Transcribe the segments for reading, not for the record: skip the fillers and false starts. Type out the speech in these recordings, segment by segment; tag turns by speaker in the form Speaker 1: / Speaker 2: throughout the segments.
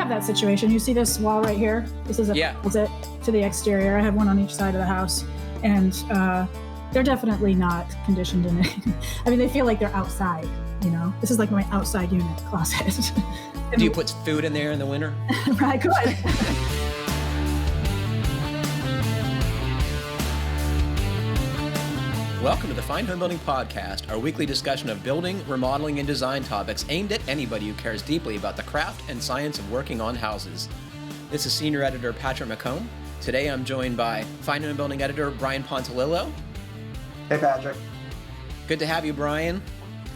Speaker 1: have that situation. You see this wall right here? This is a closet to the exterior. I have one on each side of the house, and they're definitely not conditioned in it. I mean, they feel like they're outside, you know? This is like my outside unit closet.
Speaker 2: Do you put food in there in the winter?
Speaker 1: I could.
Speaker 2: Welcome to the Fine Homebuilding Podcast, our weekly discussion of building, remodeling, and design topics aimed at anybody who cares deeply about the craft and science of working on houses. This is Senior Editor Patrick McComb. Today I'm joined by Fine Homebuilding Editor Brian Pontalillo.
Speaker 3: Hey, Patrick.
Speaker 2: Good to have you, Brian.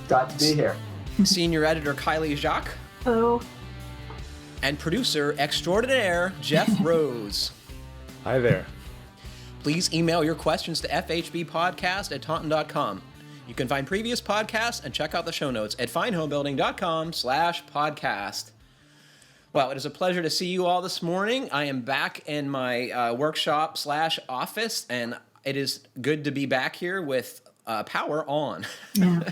Speaker 3: Glad to be here.
Speaker 2: Senior Editor Kiley Jacques.
Speaker 1: Hello.
Speaker 2: And producer extraordinaire Jeff Rose.
Speaker 4: Hi there.
Speaker 2: Please email your questions to fhbpodcast@taunton.com. You can find previous podcasts and check out the show notes at finehomebuilding.com/podcast. Well, it is a pleasure to see you all this morning. I am back in my workshop/office, and it is good to be back here with power on.
Speaker 1: Yeah.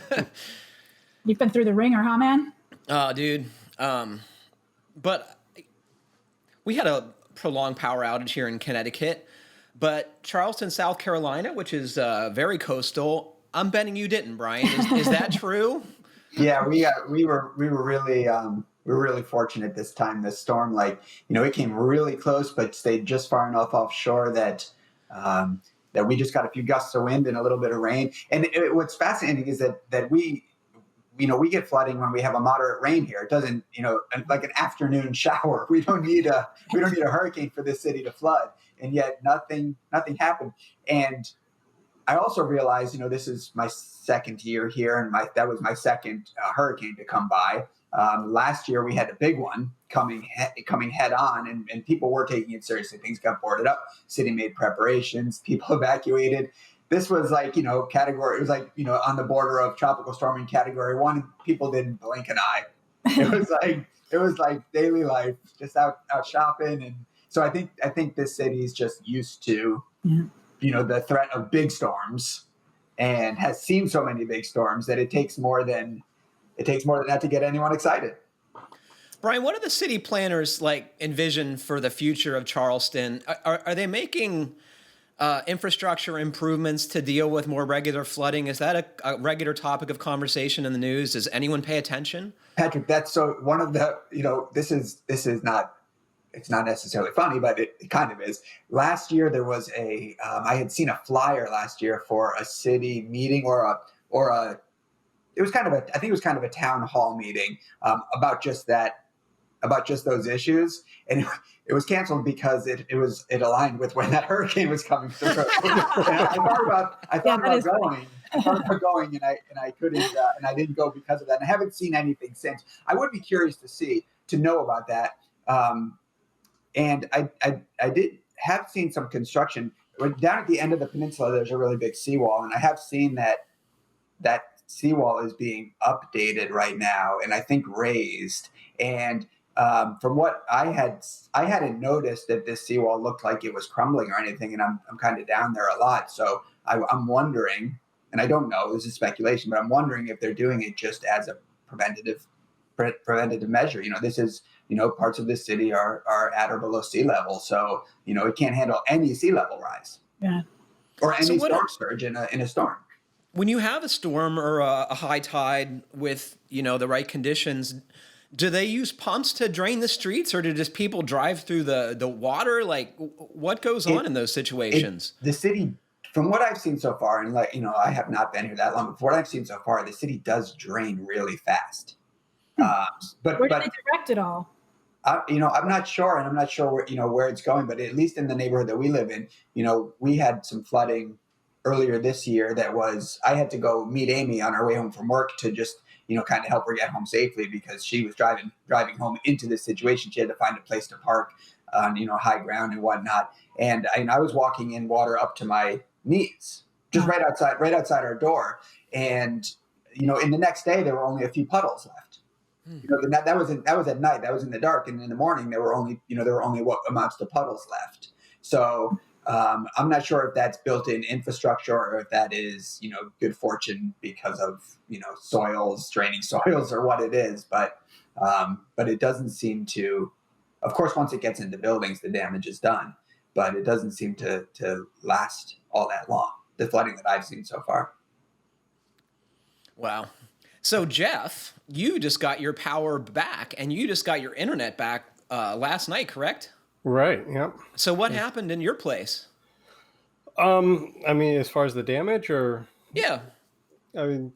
Speaker 1: You've been through the ringer, huh, man?
Speaker 2: Oh, dude. But we had a prolonged power outage here in Connecticut. But Charleston, South Carolina, which is very coastal, I'm betting you didn't, Brian. Is that true?
Speaker 3: Yeah, we were really fortunate this time. The storm, it came really close, but stayed just far enough offshore that we just got a few gusts of wind and a little bit of rain. And what's fascinating is that we get flooding when we have a moderate rain here. It doesn't, like an afternoon shower. We don't need a hurricane for this city to flood. And yet nothing happened. And I also realized, this is my second year here, and that was my second hurricane to come by. Last year we had a big one coming head on, and people were taking it seriously. Things got boarded up. City made preparations. People evacuated. This was category. It was on the border of tropical storm in category 1. People didn't blink an eye. It was like daily life, just out shopping. And so I think this city is just used to, the threat of big storms, and has seen so many big storms that it takes more than that to get anyone excited.
Speaker 2: Brian, what do the city planners envision for the future of Charleston? Are they making infrastructure improvements to deal with more regular flooding? Is that a regular topic of conversation in the news? Does anyone pay attention?
Speaker 3: Patrick, that's one of the, this is not, it's not necessarily funny, but it kind of is. Last year there was I had seen a flyer last year for a city meeting it was kind of I think it was kind of a town hall meeting about just those issues. And it was canceled because it aligned with when that hurricane was coming through. And I thought about going, and I couldn't, and I didn't go because of that. And I haven't seen anything since. I would be curious to know about that. And I did have seen some construction down at the end of the peninsula. There's a really big seawall, and I have seen that seawall is being updated right now, and I think raised. And from what I hadn't noticed that this seawall looked like it was crumbling or anything, and I'm kind of down there a lot. So I'm wondering, and I don't know, this is speculation, but I'm wondering if they're doing it just as a preventative measure. This is, parts of the city are at or below sea level. So, it can't handle any sea level rise.
Speaker 1: Yeah.
Speaker 3: Or any storm surge in a storm.
Speaker 2: When you have a storm or a high tide with, the right conditions, do they use pumps to drain the streets, or do just people drive through the water? What goes on in those situations?
Speaker 3: The city, from what I've seen so far, and I have not been here that long, but from what I've seen so far, the city does drain really fast. But
Speaker 1: where do they direct it all?
Speaker 3: I'm not sure, and I'm not sure where it's going, but at least in the neighborhood that we live in, we had some flooding earlier this year I had to go meet Amy on our way home from work to just, kind of help her get home safely, because she was driving home into this situation. She had to find a place to park on, high ground and whatnot. And I was walking in water up to my knees, just right outside our door. And, in the next day, there were only a few puddles left. That was at night. That was in the dark, and in the morning there were only what amounts to puddles left. So I'm not sure if that's built-in infrastructure or if that is good fortune because of draining soils or what it is. But it doesn't seem to Of course, once it gets into buildings, the damage is done, but it doesn't seem to last all that long, the flooding that I've seen so far.
Speaker 2: Wow. So, Jeff, you just got your power back, and you just got your internet back last night, correct?
Speaker 4: Right. Yep.
Speaker 2: So what happened in your place?
Speaker 4: I mean, as far as the damage, or
Speaker 2: Yeah.
Speaker 4: what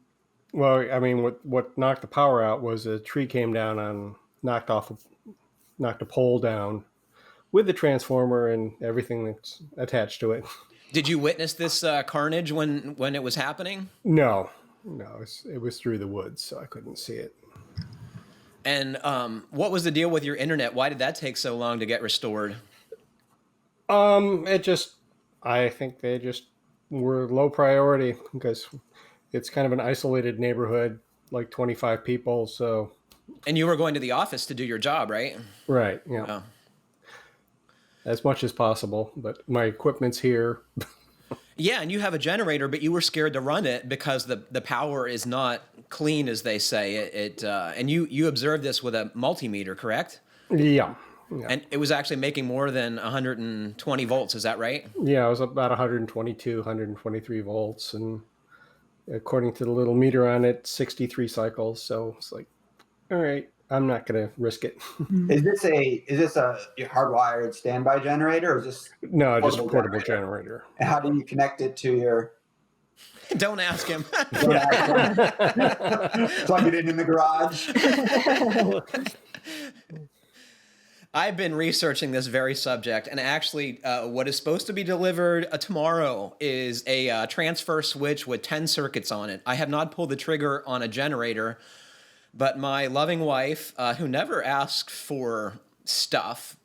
Speaker 4: knocked the power out was a tree came down and knocked a pole down with the transformer and everything that's attached to it.
Speaker 2: Did you witness this carnage when it was happening?
Speaker 4: No, it was through the woods, so I couldn't see it.
Speaker 2: And what was the deal with your internet? Why did that take so long to get restored?
Speaker 4: I think they just were low priority because it's kind of an isolated neighborhood, like 25 people. So.
Speaker 2: And you were going to the office to do your job, right?
Speaker 4: Right. Yeah.
Speaker 2: Oh.
Speaker 4: As much as possible, but my equipment's here.
Speaker 2: Yeah, and you have a generator, but you were scared to run it because the power is not clean, as they say. And you observed this with a multimeter, correct?
Speaker 4: Yeah.
Speaker 2: And it was actually making more than 120 volts. Is that right?
Speaker 4: Yeah, it was about 122, 123 volts, and according to the little meter on it, 63 cycles. So it's like, all right, I'm not going to risk it.
Speaker 3: Is this a hardwired standby generator, or is this
Speaker 4: no, just a portable generator?
Speaker 3: And how do you connect it to your?
Speaker 2: Don't ask him.
Speaker 3: Plug it in the garage.
Speaker 2: I've been researching this very subject, and actually what is supposed to be delivered tomorrow is a transfer switch with 10 circuits on it. I have not pulled the trigger on a generator, but my loving wife, who never asked for stuff,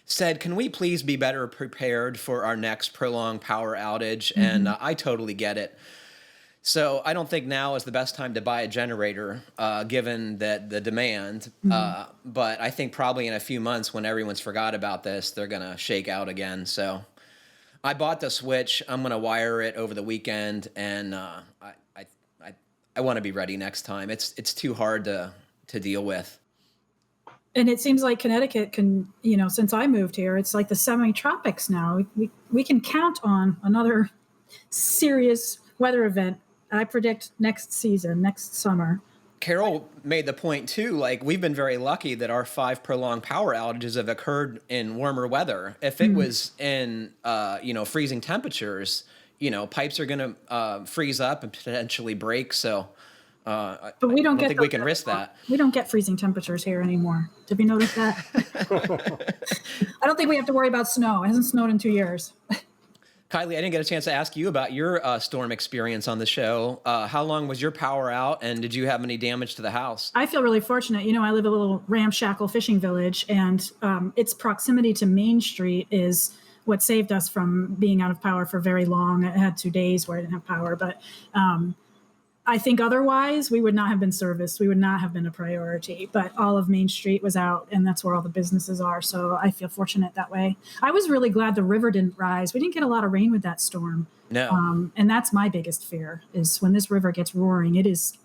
Speaker 2: said, can we please be better prepared for our next prolonged power outage? Mm-hmm. And I totally get it. So I don't think now is the best time to buy a generator, given that the demand. Mm-hmm. But I think probably in a few months, when everyone's forgot about this, they're going to shake out again. So I bought the switch. I'm going to wire it over the weekend, and I want to be ready next time. It's too hard to deal with.
Speaker 1: And it seems like Connecticut can, since I moved here, it's like the semi-tropics now. We can count on another serious weather event. I predict next summer.
Speaker 2: Carol made the point too, like we've been very lucky that our 5 prolonged power outages have occurred in warmer weather. If it was in, freezing temperatures, pipes are going to freeze up and potentially break. So
Speaker 1: but we don't
Speaker 2: think we can risk that.
Speaker 1: We don't get freezing temperatures here anymore. Did we notice that? I don't think we have to worry about snow. It hasn't snowed in 2 years.
Speaker 2: Kiley, I didn't get a chance to ask you about your storm experience on the show. How long was your power out, and did you have any damage to the house?
Speaker 1: I feel really fortunate. I live in a little ramshackle fishing village, and its proximity to Main Street is what saved us from being out of power for very long. I had 2 days where I didn't have power, but I think otherwise we would not have been serviced. We would not have been a priority, but all of Main Street was out, and that's where all the businesses are. So I feel fortunate that way. I was really glad the river didn't rise. We didn't get a lot of rain with that storm.
Speaker 2: No.
Speaker 1: And that's my biggest fear is when this river gets roaring, it is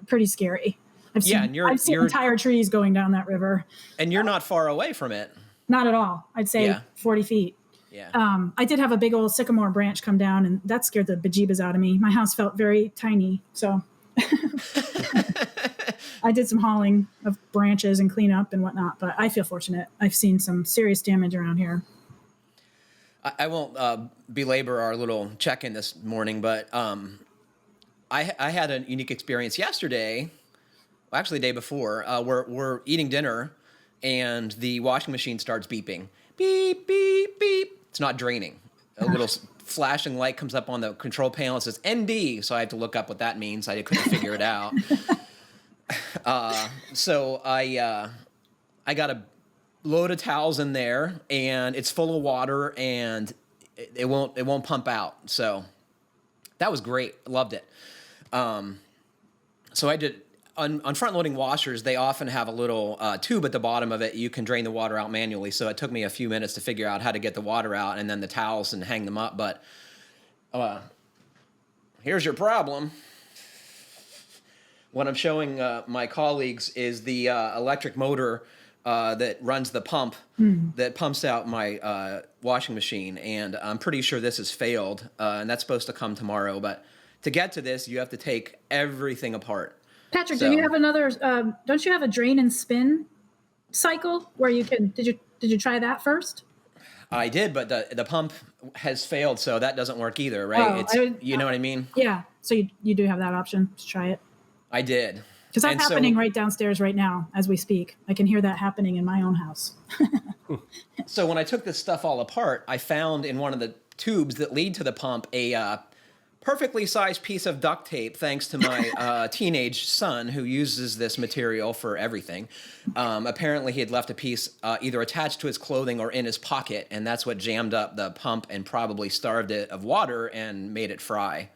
Speaker 1: pretty scary. I've seen entire trees going down that river.
Speaker 2: And you're not far away from it.
Speaker 1: Not at all. I'd say 40 feet.
Speaker 2: Yeah.
Speaker 1: I did have a big old sycamore branch come down, and that scared the bejeebus out of me. My house felt very tiny, so I did some hauling of branches and cleanup and whatnot, but I feel fortunate. I've seen some serious damage around here.
Speaker 2: I won't belabor our little check-in this morning, but I had a unique experience yesterday, actually the day before. We're eating dinner, and the washing machine starts beeping. Beep, beep, beep. It's not draining. A little flashing light comes up on the control panel. It says ND, so I have to look up what that means. I couldn't figure it out. So I got a load of towels in there, and it's full of water, and it won't pump out. So that was great. Loved it. So I did. On front-loading washers, they often have a little tube at the bottom of it. You can drain the water out manually. So it took me a few minutes to figure out how to get the water out and then the towels and hang them up. But here's your problem. What I'm showing my colleagues is the electric motor that runs the pump that pumps out my washing machine, and I'm pretty sure this has failed, and that's supposed to come tomorrow. But to get to this, you have to take everything apart.
Speaker 1: Patrick, do you have another? Don't you have a drain and spin cycle where you can? Did you try that first?
Speaker 2: I did, but the pump has failed, so that doesn't work either, right? You know what I mean?
Speaker 1: Yeah. So you do have that option to try it.
Speaker 2: I did.
Speaker 1: Because that's happening right downstairs right now as we speak. I can hear that happening in my own house.
Speaker 2: So when I took this stuff all apart, I found in one of the tubes that lead to the pump a perfectly sized piece of duct tape, thanks to my teenage son who uses this material for everything. Apparently he had left a piece either attached to his clothing or in his pocket, and that's what jammed up the pump and probably starved it of water and made it fry.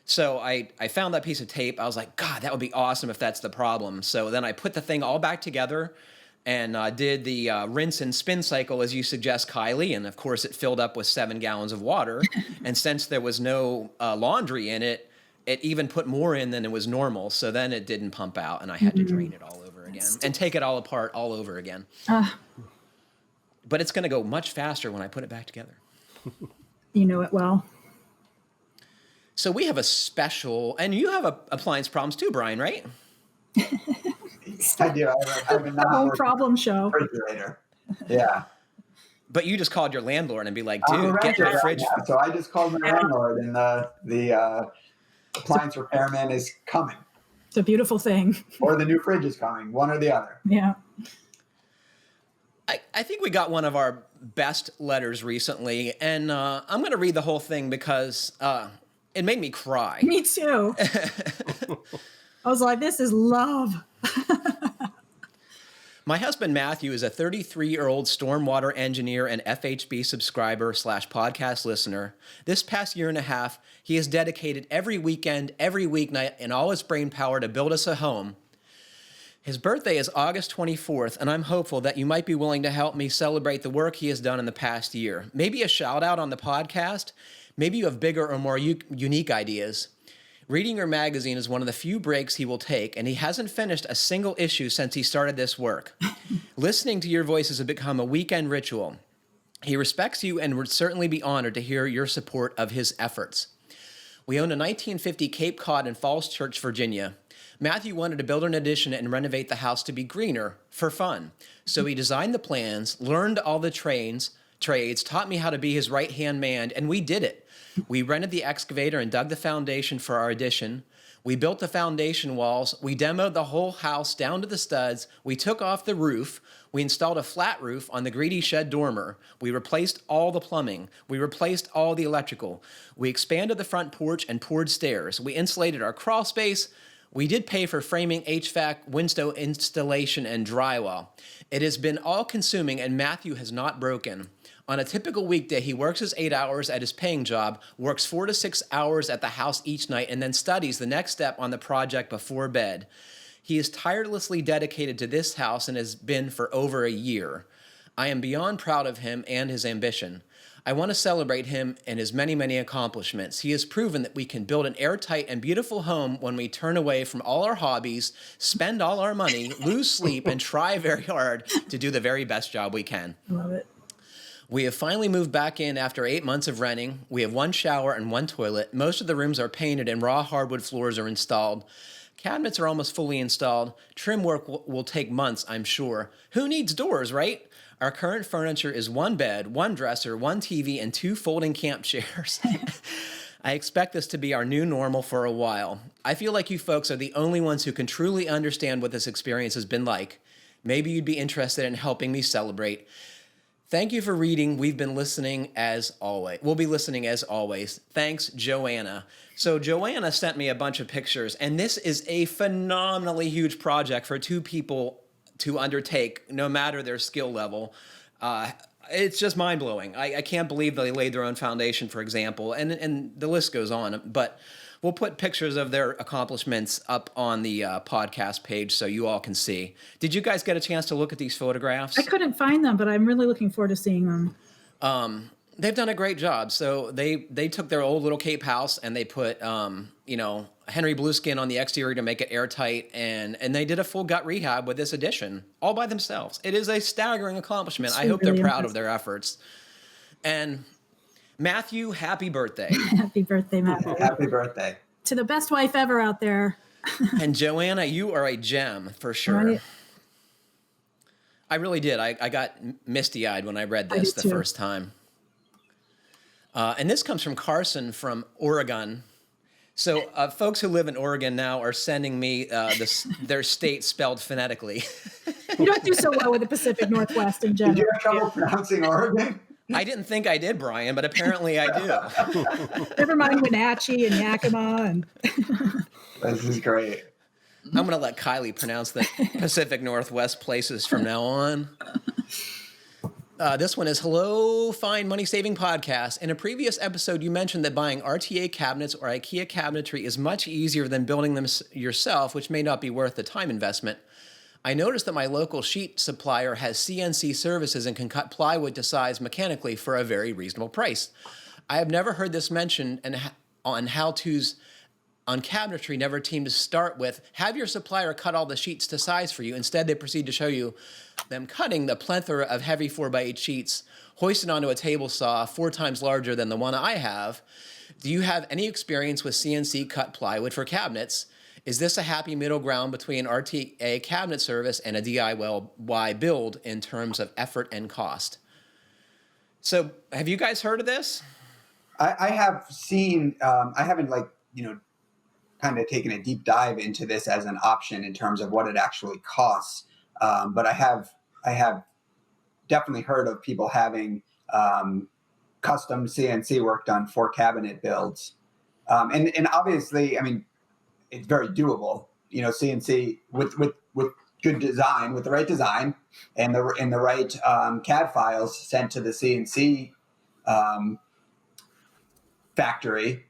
Speaker 2: So I found that piece of tape. I was like, God, that would be awesome if that's the problem. So then I put the thing all back together and did the rinse and spin cycle as you suggest, Kiley. And of course, it filled up with 7 gallons of water. And since there was no laundry in it, it even put more in than it was normal. So then it didn't pump out, and I had to drain it all over again and take it all apart all over again. But it's going to go much faster when I put it back together.
Speaker 1: You know it well.
Speaker 2: So we have a special, and you have appliance problems too, Brian, right?
Speaker 3: I do. I have a
Speaker 1: home problem show.
Speaker 3: Refrigerator. Yeah.
Speaker 2: But you just called your landlord and be like, dude, get your fridge.
Speaker 3: Yeah. So I just called my landlord, and the appliance repairman is coming.
Speaker 1: It's a beautiful thing.
Speaker 3: Or the new fridge is coming, one or the other.
Speaker 1: Yeah.
Speaker 2: I think we got one of our best letters recently, and I'm going to read the whole thing because it made me cry.
Speaker 1: Me too. I was like, this is love.
Speaker 2: My husband, Matthew, is a 33-year-old stormwater engineer and FHB subscriber/podcast listener. This past year and a half, he has dedicated every weekend, every weeknight, and all his brain power to build us a home. His birthday is August 24th, and I'm hopeful that you might be willing to help me celebrate the work he has done in the past year. Maybe a shout out on the podcast. Maybe you have bigger or more unique ideas. Reading your magazine is one of the few breaks he will take, and he hasn't finished a single issue since he started this work. Listening to your voices has become a weekend ritual. He respects you and would certainly be honored to hear your support of his efforts. We own a 1950 Cape Cod in Falls Church, Virginia. Matthew wanted to build an addition and renovate the house to be greener for fun. So he designed the plans, learned all the trades, taught me how to be his right-hand man, and we did it. We rented the excavator and dug the foundation for our addition. We built the foundation walls. We demoed the whole house down to the studs. We took off the roof. We installed a flat roof on the greedy shed dormer. We replaced all the plumbing. We replaced all the electrical. We expanded the front porch and poured stairs. We insulated our crawl space. We did pay for framing, HVAC, window installation, and drywall. It has been all-consuming, and Matthew has not broken. On a typical weekday, he works his 8 hours at his paying job, works 4 to 6 hours at the house each night, and then studies the next step on the project before bed. He is tirelessly dedicated to this house and has been for over a year. I am beyond proud of him and his ambition. I want to celebrate him and his many, many accomplishments. He has proven that we can build an airtight and beautiful home when we turn away from all our hobbies, spend all our money, lose sleep, and try very hard to do the very best job we can.
Speaker 1: Love it.
Speaker 2: We have finally moved back in after 8 months of renting. We have 1 shower and 1 toilet. Most of the rooms are painted and raw hardwood floors are installed. Cabinets are almost fully installed. Trim work will take months, I'm sure. Who needs doors, right? Our current furniture is 1 bed, 1 dresser, 1 TV, and 2 folding camp chairs. I expect this to be our new normal for a while. I feel like you folks are the only ones who can truly understand what this experience has been like. Maybe you'd be interested in helping me celebrate. Thank you for reading. We've been listening as always. We'll be listening as always. Thanks, Joanna. So Joanna sent me a bunch of pictures, and this is a phenomenally huge project for 2 people to undertake, no matter their skill level. It's just mind-blowing. I can't believe they laid their own foundation, for example, and the list goes on. But we'll put pictures of their accomplishments up on the podcast page so you all can see. Did you guys get a chance to look at these photographs?
Speaker 1: I couldn't find them, but I'm really looking forward to seeing them.
Speaker 2: They've done a great job. So they took their old little Cape house and they put, Henry Blueskin on the exterior to make it airtight, and they did a full gut rehab with this addition all by themselves. It is a staggering accomplishment. I hope they're proud of their efforts. And Matthew, happy birthday.
Speaker 1: Happy birthday, Matthew.
Speaker 3: Happy birthday.
Speaker 1: To the best wife ever out there.
Speaker 2: And Joanna, you are a gem for sure. Right. I really did. I got misty-eyed when I read this the first time. And this comes from Carson from Oregon. So folks who live in Oregon now are sending me their state spelled phonetically.
Speaker 1: You don't do so well with the Pacific Northwest in general.
Speaker 3: Did you have trouble pronouncing Oregon?
Speaker 2: I didn't think I did, Brian, but apparently I do.
Speaker 1: Never mind Wenatchee and Yakima. And
Speaker 3: this is great.
Speaker 2: I'm going to let Kiley pronounce the Pacific Northwest places from now on. This one is, hello, Fine Money Saving Podcast. In a previous episode, you mentioned that buying RTA cabinets or IKEA cabinetry is much easier than building them yourself, which may not be worth the time investment. I noticed that my local sheet supplier has CNC services and can cut plywood to size mechanically for a very reasonable price. I have never heard this mentioned on how-tos on cabinetry, never seemed to start with, have your supplier cut all the sheets to size for you. Instead, they proceed to show you them cutting the plethora of heavy 4x8 sheets, hoisted onto a table saw 4 times larger than the one I have. Do you have any experience with CNC-cut plywood for cabinets? Is this a happy middle ground between RTA cabinet service and a DIY build in terms of effort and cost? So have you guys heard of this?
Speaker 3: I have seen, I haven't kind of taken a deep dive into this as an option in terms of what it actually costs. But I have definitely heard of people having custom CNC work done for cabinet builds. And obviously, I mean, it's very doable, CNC with good design, with the right design and the right CAD files sent to the CNC factory,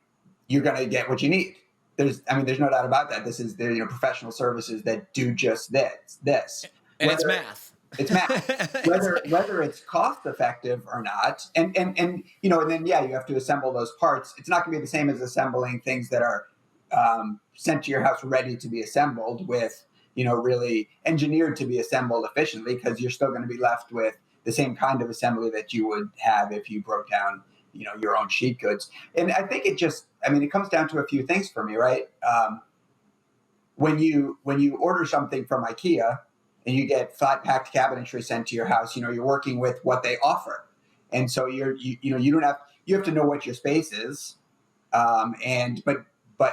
Speaker 3: you're going to get what you need. There's no doubt about that. This is professional services that do just this.
Speaker 2: And it's math.
Speaker 3: It's math. whether it's cost effective or not, and then you have to assemble those parts. It's not going to be the same as assembling things that are sent to your house ready to be assembled with, really engineered to be assembled efficiently, because you're still going to be left with the same kind of assembly that you would have if you broke down, your own sheet goods. And I think it comes down to a few things for me, right? When you order something from IKEA and you get flat packed cabinetry sent to your house, you're working with what they offer. And so you have to know what your space is. And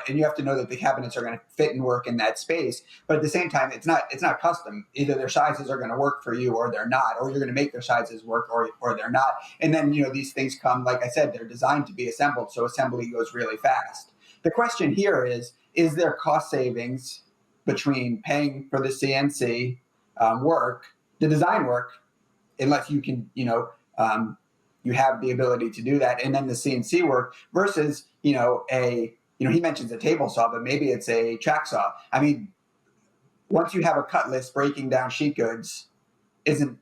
Speaker 3: you have to know that the cabinets are going to fit and work in that space. But at the same time, it's not custom. Either their sizes are going to work for you or they're not, or you're going to make their sizes work or they're not. And then, these things come, like I said, they're designed to be assembled. So assembly goes really fast. The question here is there cost savings between paying for the CNC work, the design work, unless you can, you have the ability to do that, and then the CNC work versus, he mentions a table saw, but maybe it's a track saw. I mean, once you have a cut list, breaking down sheet goods isn't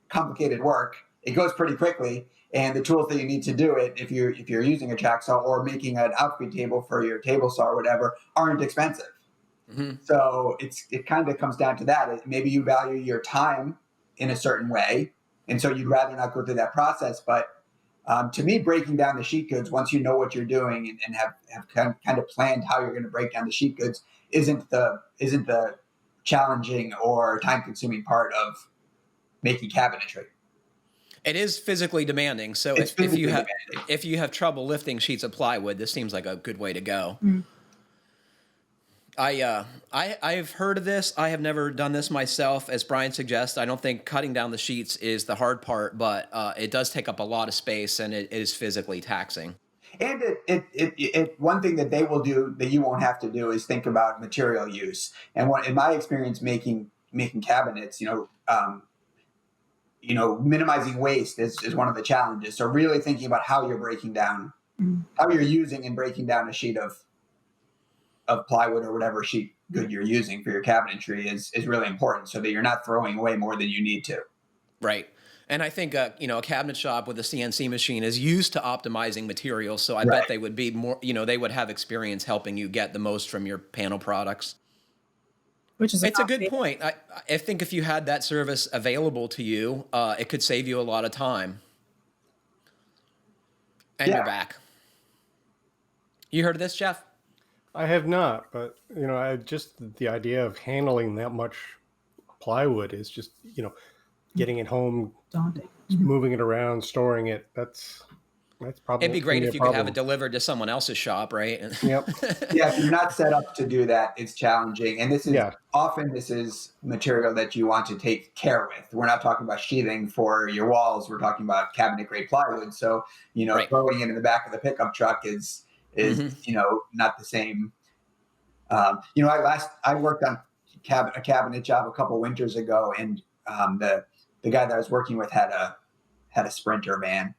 Speaker 3: complicated work. It goes pretty quickly, and the tools that you need to do it, if you're using a track saw or making an outfeed table for your table saw or whatever, aren't expensive. Mm-hmm. So it kind of comes down to that. Maybe you value your time in a certain way, and so you'd rather not go through that process. But to me, breaking down the sheet goods, once you know what you're doing and have kind of planned how you're going to break down the sheet goods, isn't the challenging or time-consuming part of making cabinetry.
Speaker 2: It is physically demanding. So if you have trouble lifting sheets of plywood, this seems like a good way to go. Mm. I've heard of this. I have never done this myself. As Brian suggests, I don't think cutting down the sheets is the hard part, but it does take up a lot of space and it is physically taxing.
Speaker 3: And it one thing that they will do that you won't have to do is think about material use. And in my experience making cabinets, minimizing waste is one of the challenges. So really thinking about how you're breaking down, how you're using and breaking down a sheet of plywood or whatever sheet good you're using for your cabinetry is really important, so that you're not throwing away more than you need to.
Speaker 2: Right. And I think, a cabinet shop with a CNC machine is used to optimizing materials. So I bet they would be more, they would have experience helping you get the most from your panel products. It's a good point. I think if you had that service available to you, it could save you a lot of time. And you're back. You heard of this, Jeff?
Speaker 4: I have not, but the idea of handling that much plywood is just, getting it home,
Speaker 1: daunting.
Speaker 4: Moving it around, storing it. That's probably.
Speaker 2: It'd be great if you could have it delivered to someone else's shop, right?
Speaker 4: Yep.
Speaker 3: Yeah, if you're not set up to do that, it's challenging. And this is material that you want to take care with. We're not talking about sheathing for your walls. We're talking about cabinet grade plywood. So, throwing it in the back of the pickup truck is not the same. I worked on a cabinet job a couple winters ago, and the guy that I was working with had a Sprinter van,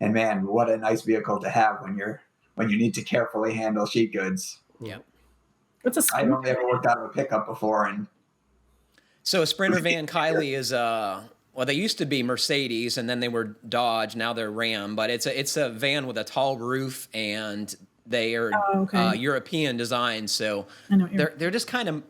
Speaker 3: and man, what a nice vehicle to have when you need to carefully handle sheet goods.
Speaker 2: Yeah,
Speaker 3: I've only ever worked out of a pickup before, and
Speaker 2: so a Sprinter van, Kiley, is they used to be Mercedes, and then they were Dodge. Now they're Ram, but it's a van with a tall roof, and they are European design, so they're just kind of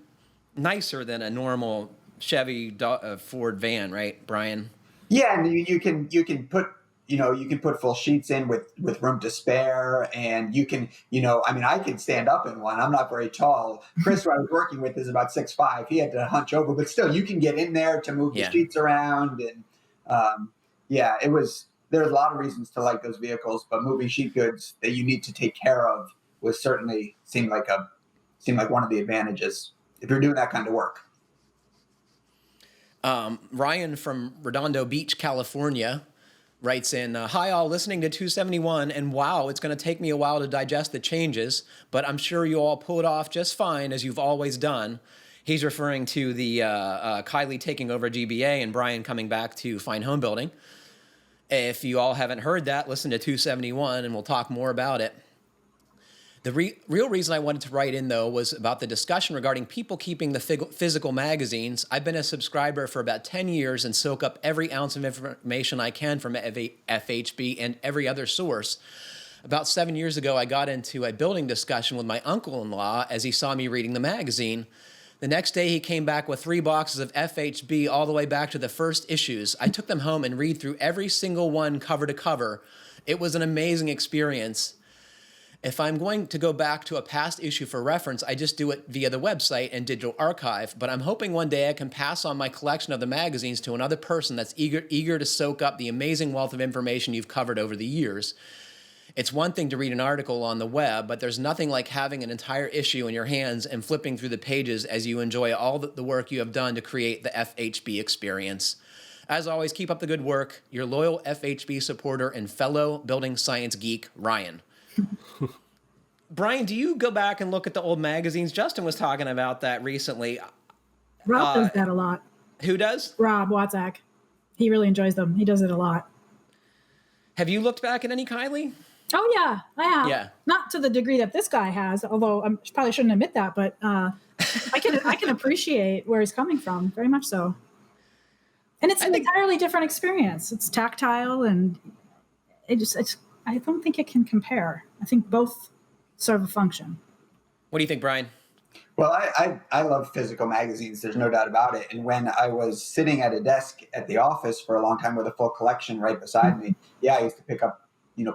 Speaker 2: nicer than a normal Chevy Ford van, right, Brian?
Speaker 3: Yeah, and you can put full sheets in with room to spare, and you can I can stand up in one. I'm not very tall. Chris, who I was working with, is about 6'5". He had to hunch over, but still, you can get in there to move the sheets around, and there's a lot of reasons to like those vehicles, but moving sheet goods that you need to take care of was certainly seemed like one of the advantages if you're doing that kind of work.
Speaker 2: Ryan from Redondo Beach, California, writes in, hi all, listening to 271, and wow, it's going to take me a while to digest the changes, but I'm sure you all pull it off just fine, as you've always done. He's referring to the Kiley taking over GBA and Brian coming back to Fine Homebuilding. If you all haven't heard that, listen to 271, and we'll talk more about it. The real reason I wanted to write in, though, was about the discussion regarding people keeping the physical magazines. I've been a subscriber for about 10 years and soak up every ounce of information I can from FHB and every other source. About 7 years ago, I got into a building discussion with my uncle-in-law as he saw me reading the magazine. The next day, he came back with 3 boxes of FHB all the way back to the first issues. I took them home and read through every single one cover to cover. It was an amazing experience. If I'm going to go back to a past issue for reference, I just do it via the website and digital archive, but I'm hoping one day I can pass on my collection of the magazines to another person that's eager to soak up the amazing wealth of information you've covered over the years. It's one thing to read an article on the web, but there's nothing like having an entire issue in your hands and flipping through the pages as you enjoy all the work you have done to create the FHB experience. As always, keep up the good work. Your loyal FHB supporter and fellow building science geek, Ryan. Brian, do you go back and look at the old magazines? Justin was talking about that recently.
Speaker 1: Rob does that a lot.
Speaker 2: Who does?
Speaker 1: Rob Watzak. He really enjoys them. He does it a lot.
Speaker 2: Have you looked back at any, Kiley?
Speaker 1: Oh, yeah, I have.
Speaker 2: Yeah.
Speaker 1: Not to the degree that this guy has, although I probably shouldn't admit that, but I can appreciate where he's coming from, very much so. And it's an entirely different experience. It's tactile, and I don't think it can compare. I think both serve a function.
Speaker 2: What do you think, Brian?
Speaker 3: Well, I love physical magazines. There's no doubt about it. And when I was sitting at a desk at the office for a long time with a full collection right beside me, I used to pick up,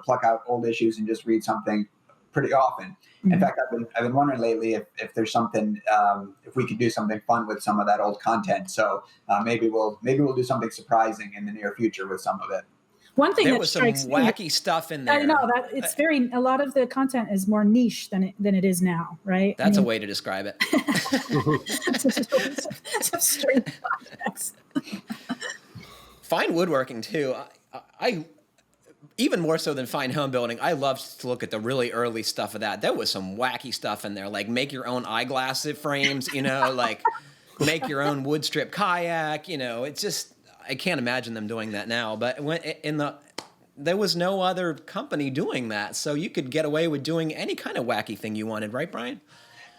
Speaker 3: pluck out old issues and just read something pretty often. Mm-hmm. In fact, I've been wondering lately if there's something, if we could do something fun with some of that old content. So maybe we'll do something surprising in the near future with some of it.
Speaker 1: One thing
Speaker 2: there was some wacky stuff in there.
Speaker 1: I know that it's a lot of the content is more niche than it is now, right?
Speaker 2: That's a way to describe it.
Speaker 1: Some straight projects.
Speaker 2: Fine woodworking too. I even more so than fine home building. I loved to look at the really early stuff of that. There was some wacky stuff in there, like make your own eyeglass frames, like make your own wood strip kayak. It's just. I can't imagine them doing that now, but there was no other company doing that, so you could get away with doing any kind of wacky thing you wanted, right, Brian?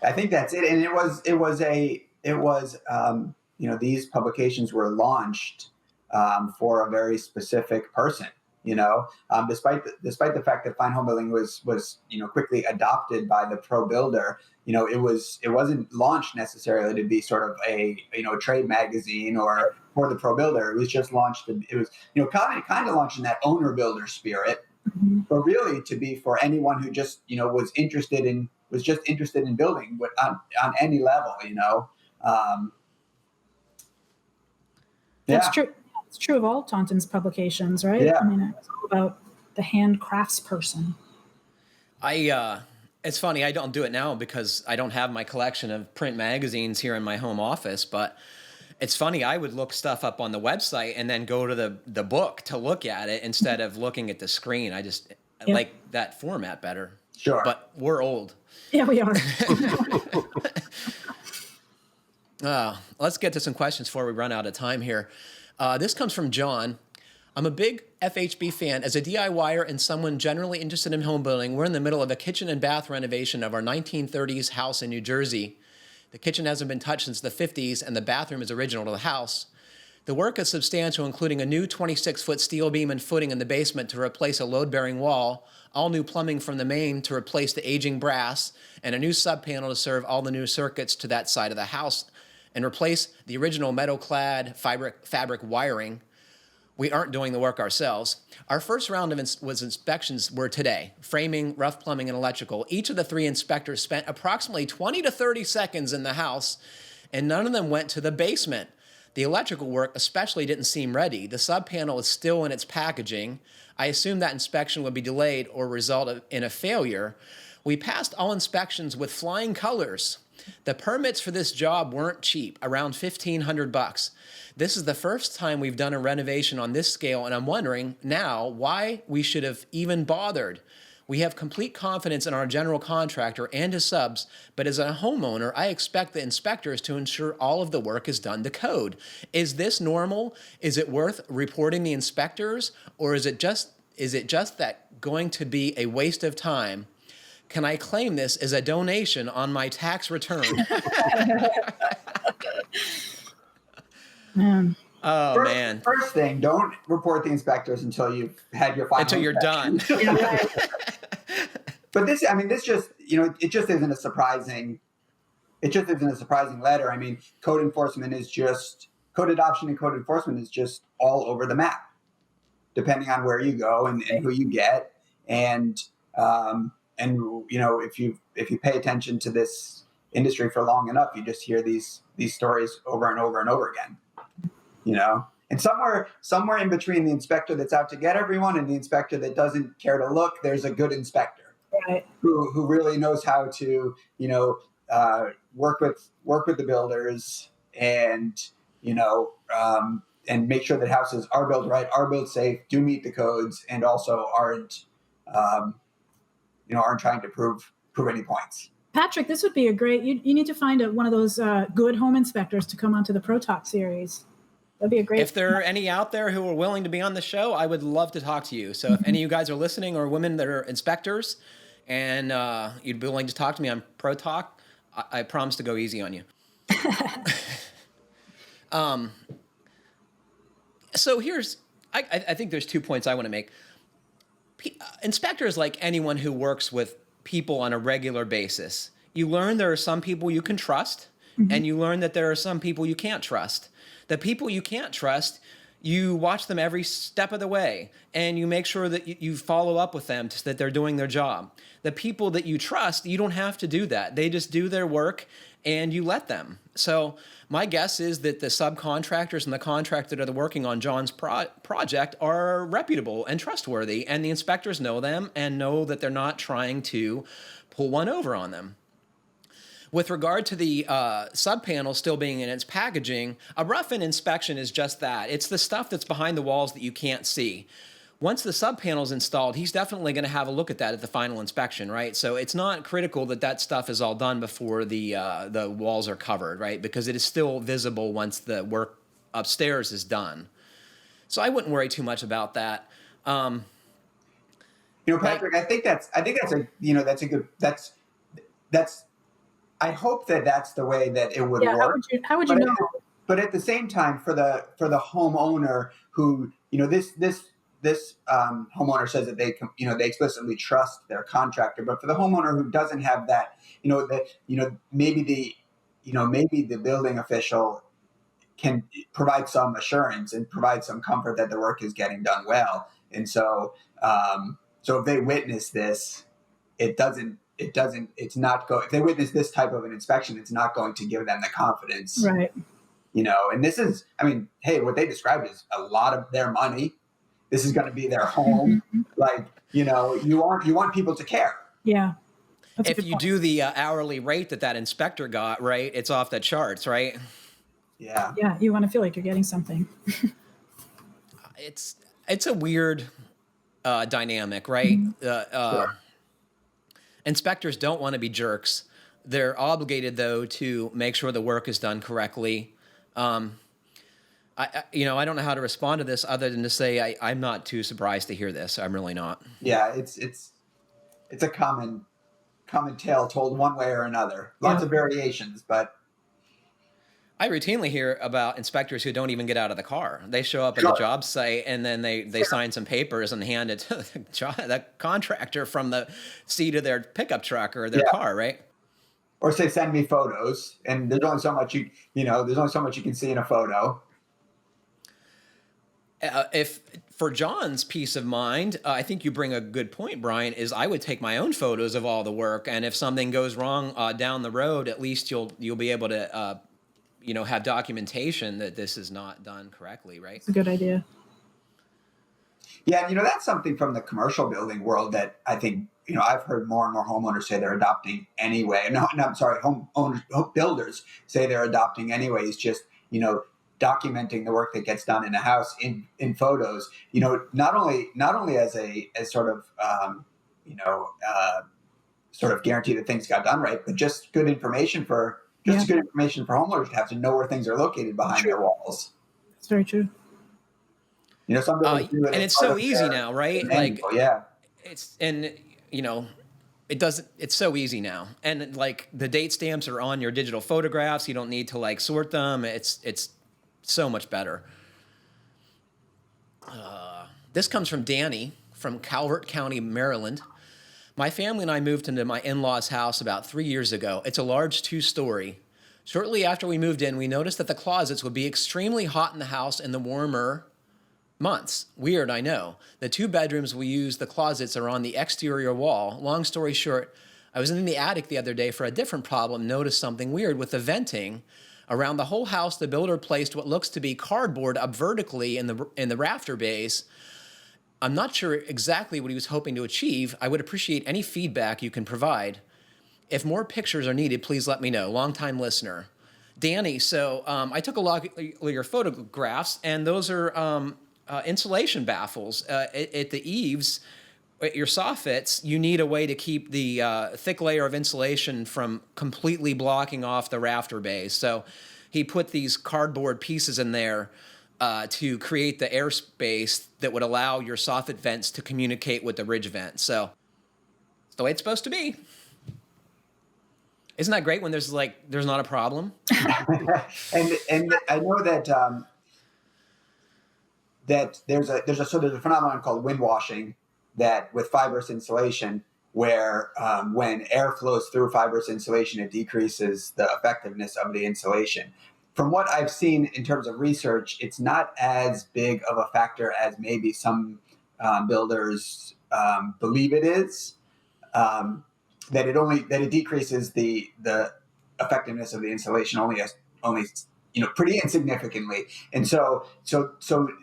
Speaker 3: I think that's it, and these publications were launched for a very specific person. Despite the fact that Fine Homebuilding was quickly adopted by the pro builder, it wasn't launched necessarily to be sort of a trade magazine or for the pro builder. It was just launched. It was kind of launched in that owner builder spirit, but really to be for anyone who just was interested in building on any level.
Speaker 1: That's true. It's true of all Taunton's publications, right?
Speaker 3: Yeah.
Speaker 1: I mean, it's all about the hand craftsperson.
Speaker 2: It's funny, I don't do it now because I don't have my collection of print magazines here in my home office, but it's funny, I would look stuff up on the website and then go to the book to look at it instead of looking at the screen. I just like that format better.
Speaker 3: Sure.
Speaker 2: But we're old.
Speaker 1: Yeah, we are.
Speaker 2: Let's get to some questions before we run out of time here. This comes from John. I'm a big FHB fan. As a DIYer and someone generally interested in home building, we're in the middle of a kitchen and bath renovation of our 1930s house in New Jersey. The kitchen hasn't been touched since the 50s, and the bathroom is original to the house. The work is substantial, including a new 26-foot steel beam and footing in the basement to replace a load-bearing wall, all new plumbing from the main to replace the aging brass, and a new sub-panel to serve all the new circuits to that side of the house, and replace the original metal-clad fabric wiring. We aren't doing the work ourselves. Our first round of inspections were today: framing, rough plumbing, and electrical. Each of the 3 inspectors spent approximately 20 to 30 seconds in the house, and none of them went to the basement. The electrical work especially didn't seem ready. The sub-panel is still in its packaging. I assumed that inspection would be delayed or result in a failure. We passed all inspections with flying colors. The permits for this job weren't cheap, around $1,500. This is the first time we've done a renovation on this scale, and I'm wondering now why we should have even bothered. We have complete confidence in our general contractor and his subs, but as a homeowner, I expect the inspectors to ensure all of the work is done to code. Is this normal? Is it worth reporting the inspectors, or is it just that going to be a waste of time? Can I claim this as a donation on my tax return? Man.
Speaker 3: First thing, don't report the inspectors until you've had your final
Speaker 2: until you're done.
Speaker 3: But this just, it just isn't a surprising letter. I mean, code adoption and code enforcement is just all over the map, depending on where you go and who you get. And if you pay attention to this industry for long enough, you just hear these stories over and over and over again. And somewhere in between the inspector that's out to get everyone and the inspector that doesn't care to look, there's a good inspector, right, who really knows how to work with the builders and and make sure that houses are built right, are built safe, do meet the codes, and also aren't trying to prove any points.
Speaker 1: Patrick, this would be a great. You need to find one of those good home inspectors to come onto the Pro Talk series. That'd be a great.
Speaker 2: If there are any out there who are willing to be on the show, I would love to talk to you. So if any of you guys are listening, or women that are inspectors, and you'd be willing to talk to me on Pro Talk, I promise to go easy on you. So I think there's 2 points I want to make. Inspectors, like anyone who works with people on a regular basis, you learn there are some people you can trust, and you learn that there are some people you can't trust. The people you can't trust, you watch them every step of the way, and you make sure that you follow up with them so that they're doing their job. The people that you trust, you don't have to do that. They just do their work, and you let them. So my guess is that the subcontractors and the contractors that are working on John's project are reputable and trustworthy, and the inspectors know them and know that they're not trying to pull one over on them. With regard to the sub-panel still being in its packaging, a rough-in inspection is just that. It's the stuff that's behind the walls that you can't see. Once the sub-panel is installed, he's definitely going to have a look at that at the final inspection, right? So it's not critical that stuff is all done before the walls are covered, right? Because it is still visible once the work upstairs is done. So I wouldn't worry too much about that.
Speaker 3: Patrick, I think that's I hope that that's the way that it would work.
Speaker 1: How would you know?
Speaker 3: but at the same time, for the homeowner who, this homeowner says that they explicitly trust their contractor, but for the homeowner who doesn't have that, maybe the building official can provide some assurance and provide some comfort that the work is getting done well. And so, so if they witness this, if they witness this type of an inspection, it's not going to give them the confidence.
Speaker 1: Right.
Speaker 3: And this is, hey, what they described is a lot of their money. This is going to be their home. You want people to care.
Speaker 1: Yeah.
Speaker 2: If you do the hourly rate that inspector got, right, it's off the charts, right?
Speaker 3: Yeah.
Speaker 1: Yeah. You want to feel like you're getting something.
Speaker 2: It's a weird dynamic, right?
Speaker 3: Sure.
Speaker 2: Inspectors don't want to be jerks. They're obligated, though, to make sure the work is done correctly. I don't know how to respond to this other than to say I'm not too surprised to hear this. I'm really not.
Speaker 3: Yeah, it's a common tale told one way or another. Lots of variations, but
Speaker 2: I routinely hear about inspectors who don't even get out of the car. They show up at the job site and then they sign some papers and hand it to the contractor from the seat of their pickup truck or their car, right?
Speaker 3: Or say, send me photos, and there's only so much you can see in a photo.
Speaker 2: If for John's peace of mind, I think you bring a good point, Brian, is I would take my own photos of all the work. And if something goes wrong down the road, at least you'll be able to, have documentation that this is not done correctly, right?
Speaker 1: It's a good idea.
Speaker 3: Yeah, that's something from the commercial building world that I think, I've heard more and more homeowners say they're adopting anyway. No, I'm sorry, home builders say they're adopting anyway. It's just, documenting the work that gets done in a house in photos, not only as sort of, sort of guarantee that things got done right, but just good information for homeowners to have to know where things are located behind their walls.
Speaker 1: That's very true.
Speaker 3: Some builders do it,
Speaker 2: and it's so easy now, right? It's so easy now. And the date stamps are on your digital photographs. You don't need to sort them. It's so much better. This comes from Danny from Calvert County, Maryland. My family and I moved into my in-laws' house about 3 years ago. It's a large 2-story. Shortly after we moved in, we noticed that the closets would be extremely hot in the house in the warmer months. Weird, I know. The 2 bedrooms we use, the closets are on the exterior wall. Long story short, I was in the attic the other day for a different problem, noticed something weird with the venting. Around the whole house, the builder placed what looks to be cardboard up vertically in the rafter base. I'm not sure exactly what he was hoping to achieve. I would appreciate any feedback you can provide. If more pictures are needed, please let me know. Longtime listener. Danny, so I took a lot of your photographs, and those are insulation baffles. At the eaves, at your soffits, you need a way to keep the thick layer of insulation from completely blocking off the rafter base. So he put these cardboard pieces in there to create the airspace that would allow your soffit vents to communicate with the ridge vent. So it's the way it's supposed to be. Isn't that great when there's not a problem?
Speaker 3: and I know that that there's a phenomenon called wind washing that with fibrous insulation, where when air flows through fibrous insulation, it decreases the effectiveness of the insulation. From what I've seen in terms of research, it's not as big of a factor as maybe some builders believe it is. That it decreases the effectiveness of the insulation only pretty insignificantly. And so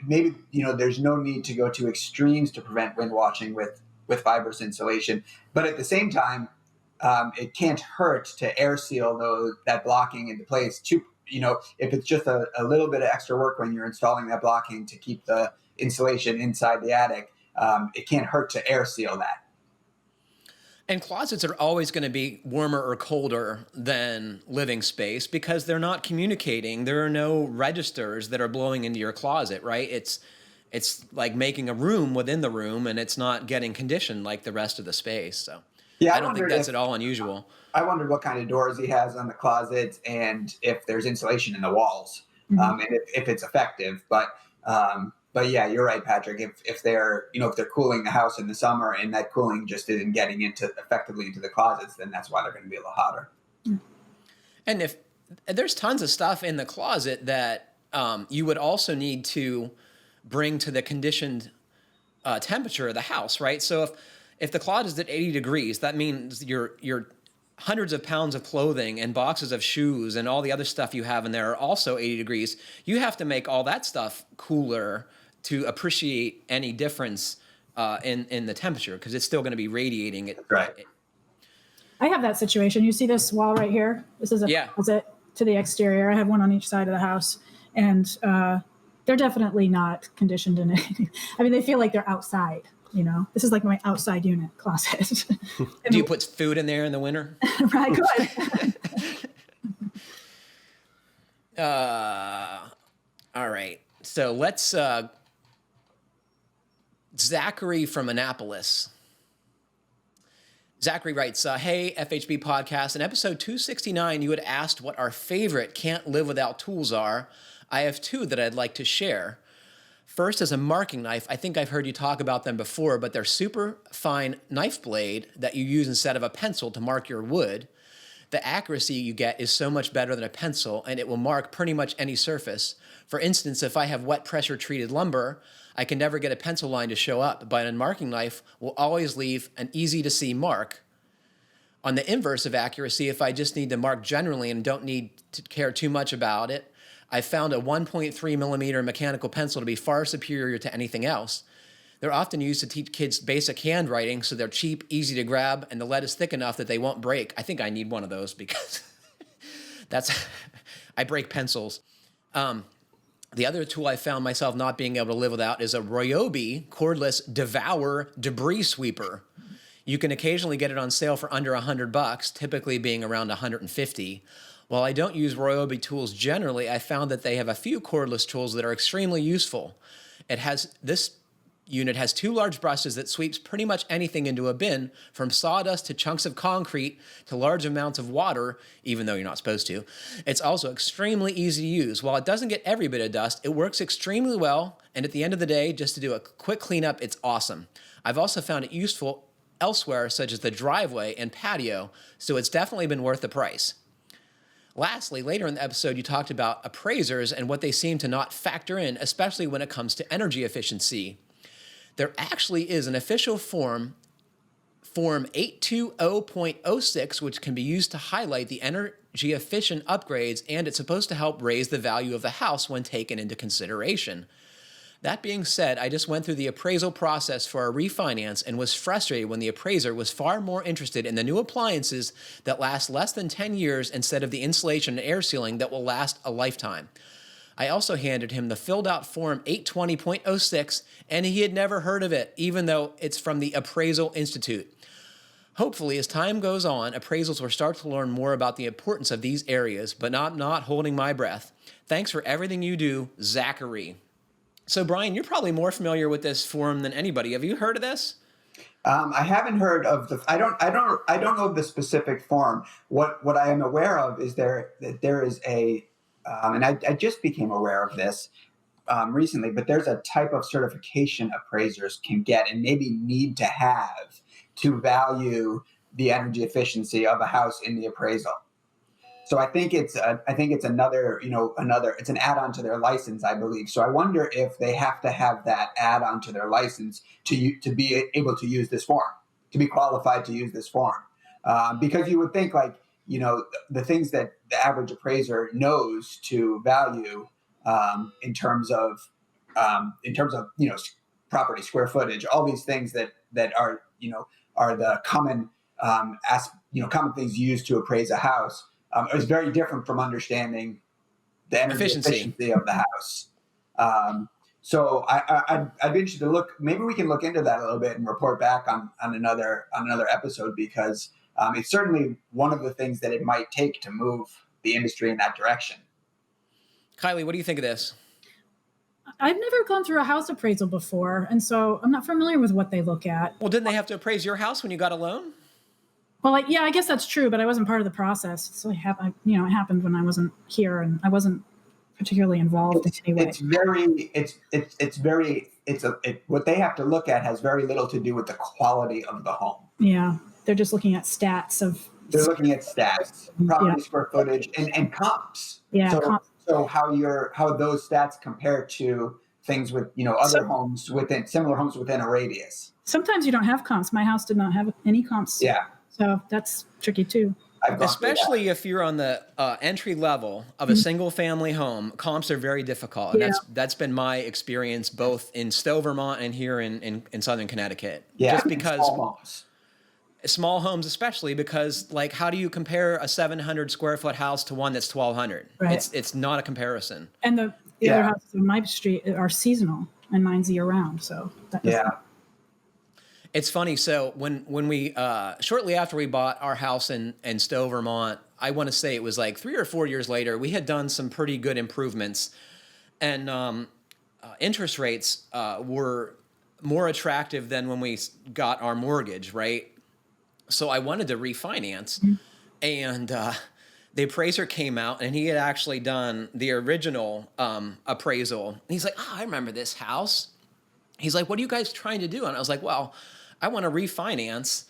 Speaker 3: maybe there's no need to go to extremes to prevent wind washing with fibrous insulation, but at the same time, it can't hurt to air seal that blocking into place. If it's just a little bit of extra work when you're installing that blocking to keep the insulation inside the attic, it can't hurt to air seal that.
Speaker 2: And closets are always going to be warmer or colder than living space because they're not communicating. There are no registers that are blowing into your closet, right? It's like making a room within the room, and it's not getting conditioned like the rest of the space. So yeah, I don't think that's at all unusual.
Speaker 3: I wondered what kind of doors he has on the closets and if there's insulation in the walls. and if it's effective. But yeah, you're right, Patrick. If they're cooling the house in the summer and that cooling just isn't getting effectively into the closets, then that's why they're going to be a little hotter.
Speaker 2: And if there's tons of stuff in the closet that you would also need to bring to the conditioned temperature of the house, right? So if the closet is at 80 degrees, that means your hundreds of pounds of clothing and boxes of shoes and all the other stuff you have in there are also 80 degrees. You have to make all that stuff cooler to appreciate any difference in the temperature, because it's still going to be radiating it.
Speaker 3: Right.
Speaker 1: I have that situation. You see this wall right here? This is a closet to the exterior. I have one on each side of the house, and they're definitely not conditioned in anything. I mean, they feel like they're outside. This is like my outside unit closet.
Speaker 2: Do you put food in there in the winter?
Speaker 1: I could.
Speaker 2: All right. So let's, Zachary from Annapolis. Zachary writes, hey, FHB podcast. In episode 269, you had asked what our favorite can't live without tools are. I have two that I'd like to share. First is a marking knife. I think I've heard you talk about them before, but they're super fine knife blade that you use instead of a pencil to mark your wood. The accuracy you get is so much better than a pencil, and it will mark pretty much any surface. For instance, if I have wet pressure treated lumber, I can never get a pencil line to show up, but a marking knife will always leave an easy to see mark. On the inverse of accuracy, if I just need to mark generally and don't need to care too much about it, I found a 1.3 millimeter mechanical pencil to be far superior to anything else. They're often used to teach kids basic handwriting, so they're cheap, easy to grab, and the lead is thick enough that they won't break. I think I need one of those because I break pencils. The other tool I found myself not being able to live without is a Ryobi cordless Devour debris sweeper. You can occasionally get it on sale for under $100, typically being around $150. While I don't use Ryobi tools generally, I found that they have a few cordless tools that are extremely useful. This unit has two large brushes that sweeps pretty much anything into a bin, from sawdust to chunks of concrete to large amounts of water, even though you're not supposed to. It's also extremely easy to use. While it doesn't get every bit of dust, it works extremely well, and at the end of the day, just to do a quick cleanup, it's awesome. I've also found it useful elsewhere, such as the driveway and patio, so it's definitely been worth the price. Lastly, later in the episode, you talked about appraisers and what they seem to not factor in, especially when it comes to energy efficiency. There actually is an official form 820.06, which can be used to highlight the energy efficient upgrades, and it's supposed to help raise the value of the house when taken into consideration. That being said, I just went through the appraisal process for a refinance and was frustrated when the appraiser was far more interested in the new appliances that last less than 10 years instead of the insulation and air sealing that will last a lifetime. I also handed him the filled out form 820.06, and he had never heard of it, even though it's from the Appraisal Institute. Hopefully, as time goes on, appraisals will start to learn more about the importance of these areas, but not holding my breath. Thanks for everything you do, Zachary. So, Brian, you're probably more familiar with this form than anybody. Have you heard of this?
Speaker 3: I haven't heard of I don't know the specific form. What I am aware of is that there is a, and I just became aware of this recently, but there's a type of certification appraisers can get and maybe need to have to value the energy efficiency of a house in the appraisal. So I think it's another it's an add-on to their license, I believe. So I wonder if they have to have that add-on to their license to be able to use this form, to be qualified to use this form, because you would think the things that the average appraiser knows to value in terms of property square footage, all these things that are the common common things used to appraise a house. It's very different from understanding the energy efficiency of the house. So I'd be interested to look. Maybe we can look into that a little bit and report back on another episode, because it's certainly one of the things that it might take to move the industry in that direction.
Speaker 2: Kiley, what do you think of this?
Speaker 1: I've never gone through a house appraisal before, and so I'm not familiar with what they look at.
Speaker 2: Well, didn't they have to appraise your house when you got a loan?
Speaker 1: Well, I guess that's true, but I wasn't part of the process. So it happened when I wasn't here, and I wasn't particularly involved in any way.
Speaker 3: What they have to look at has very little to do with the quality of the home.
Speaker 1: Yeah, they're just looking at stats of.
Speaker 3: They're looking at stats, property square footage, and comps.
Speaker 1: Yeah.
Speaker 3: So how those stats compare to things with other homes similar homes within a radius.
Speaker 1: Sometimes you don't have comps. My house did not have any comps.
Speaker 3: Yeah.
Speaker 1: So that's tricky too.
Speaker 2: Especially if you're on the entry level of a single family home, comps are very difficult. And that's been my experience both in Stowe, Vermont and here in Southern Connecticut.
Speaker 3: Yeah.
Speaker 2: Just because small homes, especially because how do you compare a 700 square foot house to one that's 1,200?
Speaker 1: Right.
Speaker 2: It's not a comparison.
Speaker 1: And the other houses on my street are seasonal and mine's year round. So
Speaker 2: It's funny. So when we shortly after we bought our house in Stowe, Vermont, I want to say it was 3 or 4 years later, we had done some pretty good improvements, and interest rates were more attractive than when we got our mortgage, right? So I wanted to refinance, and the appraiser came out, and he had actually done the original appraisal. And he's like, I remember this house. He's like, what are you guys trying to do? And I was like, well, I want to refinance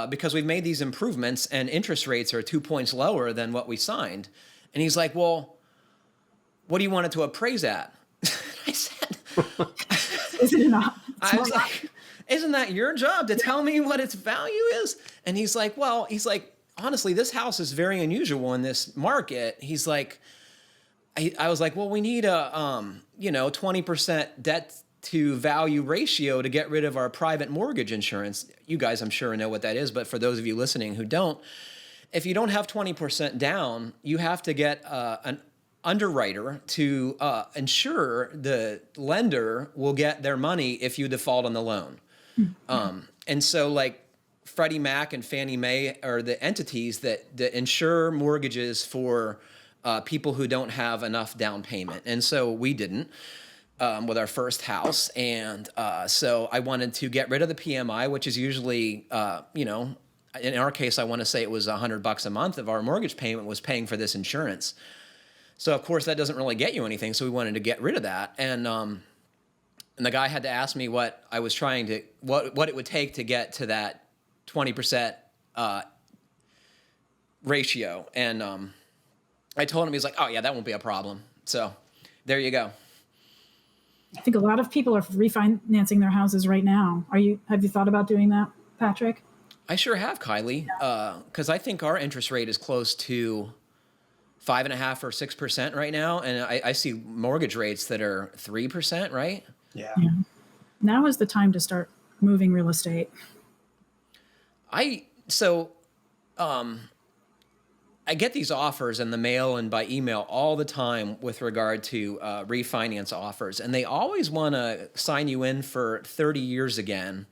Speaker 2: because we've made these improvements and interest rates are 2 points lower than what we signed. And he's like, well, what do you want it to appraise at? I said, I was like, isn't that your job to tell me what its value is? And he's like, honestly, this house is very unusual in this market. He's like, I was like, well, we need a 20% debt to value ratio to get rid of our private mortgage insurance. You guys, I'm sure, know what that is, but for those of you listening who don't, if you don't have 20% down, you have to get an underwriter to ensure the lender will get their money if you default on the loan. And so Freddie Mac and Fannie Mae are the entities that insure mortgages for people who don't have enough down payment. And so we didn't. With our first house. And so I wanted to get rid of the PMI, which is usually, in our case, I want to say it was $100 a month of our mortgage payment was paying for this insurance. So of course that doesn't really get you anything. So we wanted to get rid of that. And the guy had to ask me what I was what it would take to get to that 20% ratio. And I told him, he's like, oh yeah, that won't be a problem. So there you go.
Speaker 1: I think a lot of people are refinancing their houses right now. Have you thought about doing that, Patrick?
Speaker 2: I sure have, Kiley, because I think our interest rate is close to 5.5% or 6% right now, and I see mortgage rates that are 3%, right?
Speaker 3: Yeah.
Speaker 1: Now is the time to start moving real estate.
Speaker 2: I get these offers in the mail and by email all the time with regard to refinance offers, and they always want to sign you in for 30 years again.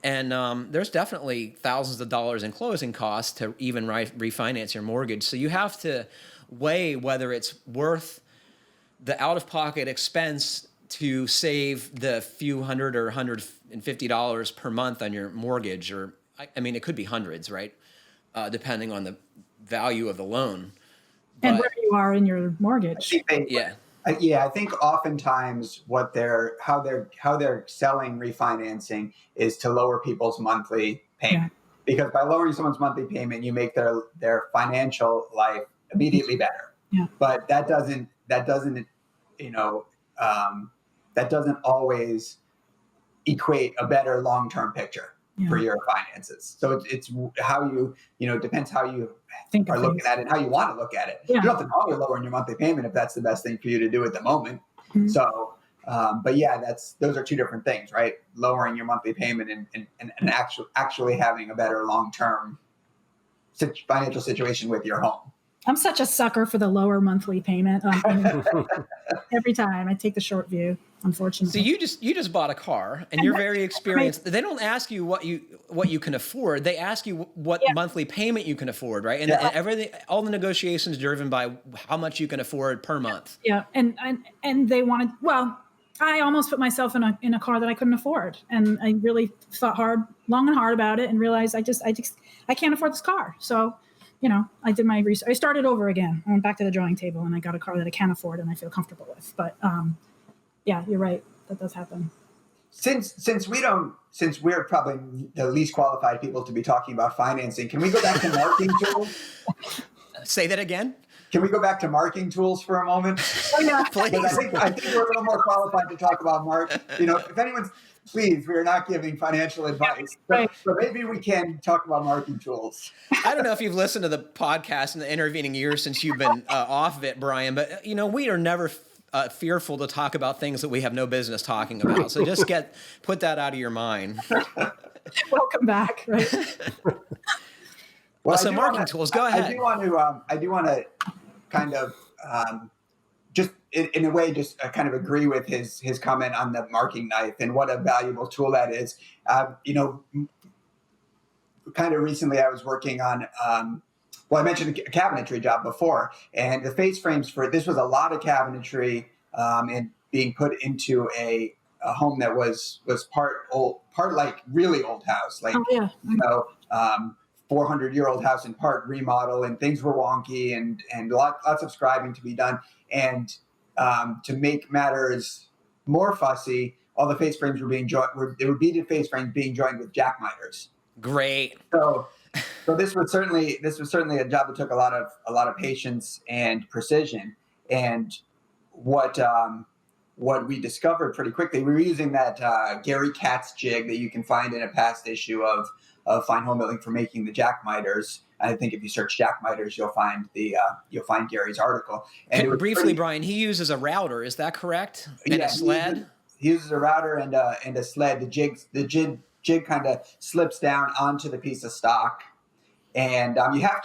Speaker 2: And there's definitely thousands of dollars in closing costs to even refinance your mortgage. So you have to weigh whether it's worth the out-of-pocket expense to save the few hundred or $150 per month on your mortgage, or I mean, it could be hundreds, right? Depending on the value of the loan.
Speaker 1: And where you are in your mortgage.
Speaker 3: I think oftentimes how they're selling refinancing is to lower people's monthly payment. Because by lowering someone's monthly payment, you make their financial life immediately better. But that doesn't always equate a better long-term picture for your finances. So it's how depends how you are looking at it and how you want to look at it. You don't have to know you're lowering your monthly payment if that's the best thing for you to do at the moment. So, those are two different things, right? Lowering your monthly payment and actually having a better long-term financial situation with your home.
Speaker 1: I'm such a sucker for the lower monthly payment. Every time I take the short view, unfortunately.
Speaker 2: So you just bought a car and you're very experienced. They don't ask you what you can afford. They ask you what monthly payment you can afford, right? And everything, all the negotiations driven by how much you can afford per month.
Speaker 1: Yeah, and they wanted. Well, I almost put myself in a car that I couldn't afford, and I really thought long and hard about it, and realized I can't afford this car. So I did my research. I started over again. I went back to the drawing table and I got a car that I can afford and I feel comfortable with. But yeah, you're right. That does happen.
Speaker 3: Since we're probably the least qualified people to be talking about financing, can we go back to marking tools?
Speaker 2: Say that again.
Speaker 3: Can we go back to marking tools for a moment?
Speaker 1: Oh yeah,
Speaker 2: please.
Speaker 3: I think we're a little more qualified to talk about if anyone's, please, we are not giving financial advice,
Speaker 1: right.
Speaker 3: but maybe we can talk about marking tools.
Speaker 2: I don't know if you've listened to the podcast in the intervening years since you've been off of it, Brian, but we are never fearful to talk about things that we have no business talking about. So just put that out of your mind.
Speaker 1: Welcome back. Right.
Speaker 2: Well, so marking tools. Go ahead.
Speaker 3: I do want to kind of just in a way just kind of agree with his comment on the marking knife and what a valuable tool that is. Kind of recently I was working on. I mentioned a cabinetry job before, and the face frames for this was a lot of cabinetry and being put into a home that was part like really old house, like 400-year-old house in part remodel, and things were wonky and lots of scribing to be done. And to make matters more fussy, all the face frames were being joined. They were beaded face frames being joined with jack miters. Great. So this was certainly a job that took a lot of patience and precision. And what we discovered pretty quickly, we were using that Gary Katz jig that you can find in a past issue of Fine Homebuilding for making the jack miters. I think if you search jack miters, you'll find Gary's article. And
Speaker 2: briefly, Brian, he uses a router. Is that correct? And a sled.
Speaker 3: He uses a router and a sled. The jig kind of slips down onto the piece of stock, and you have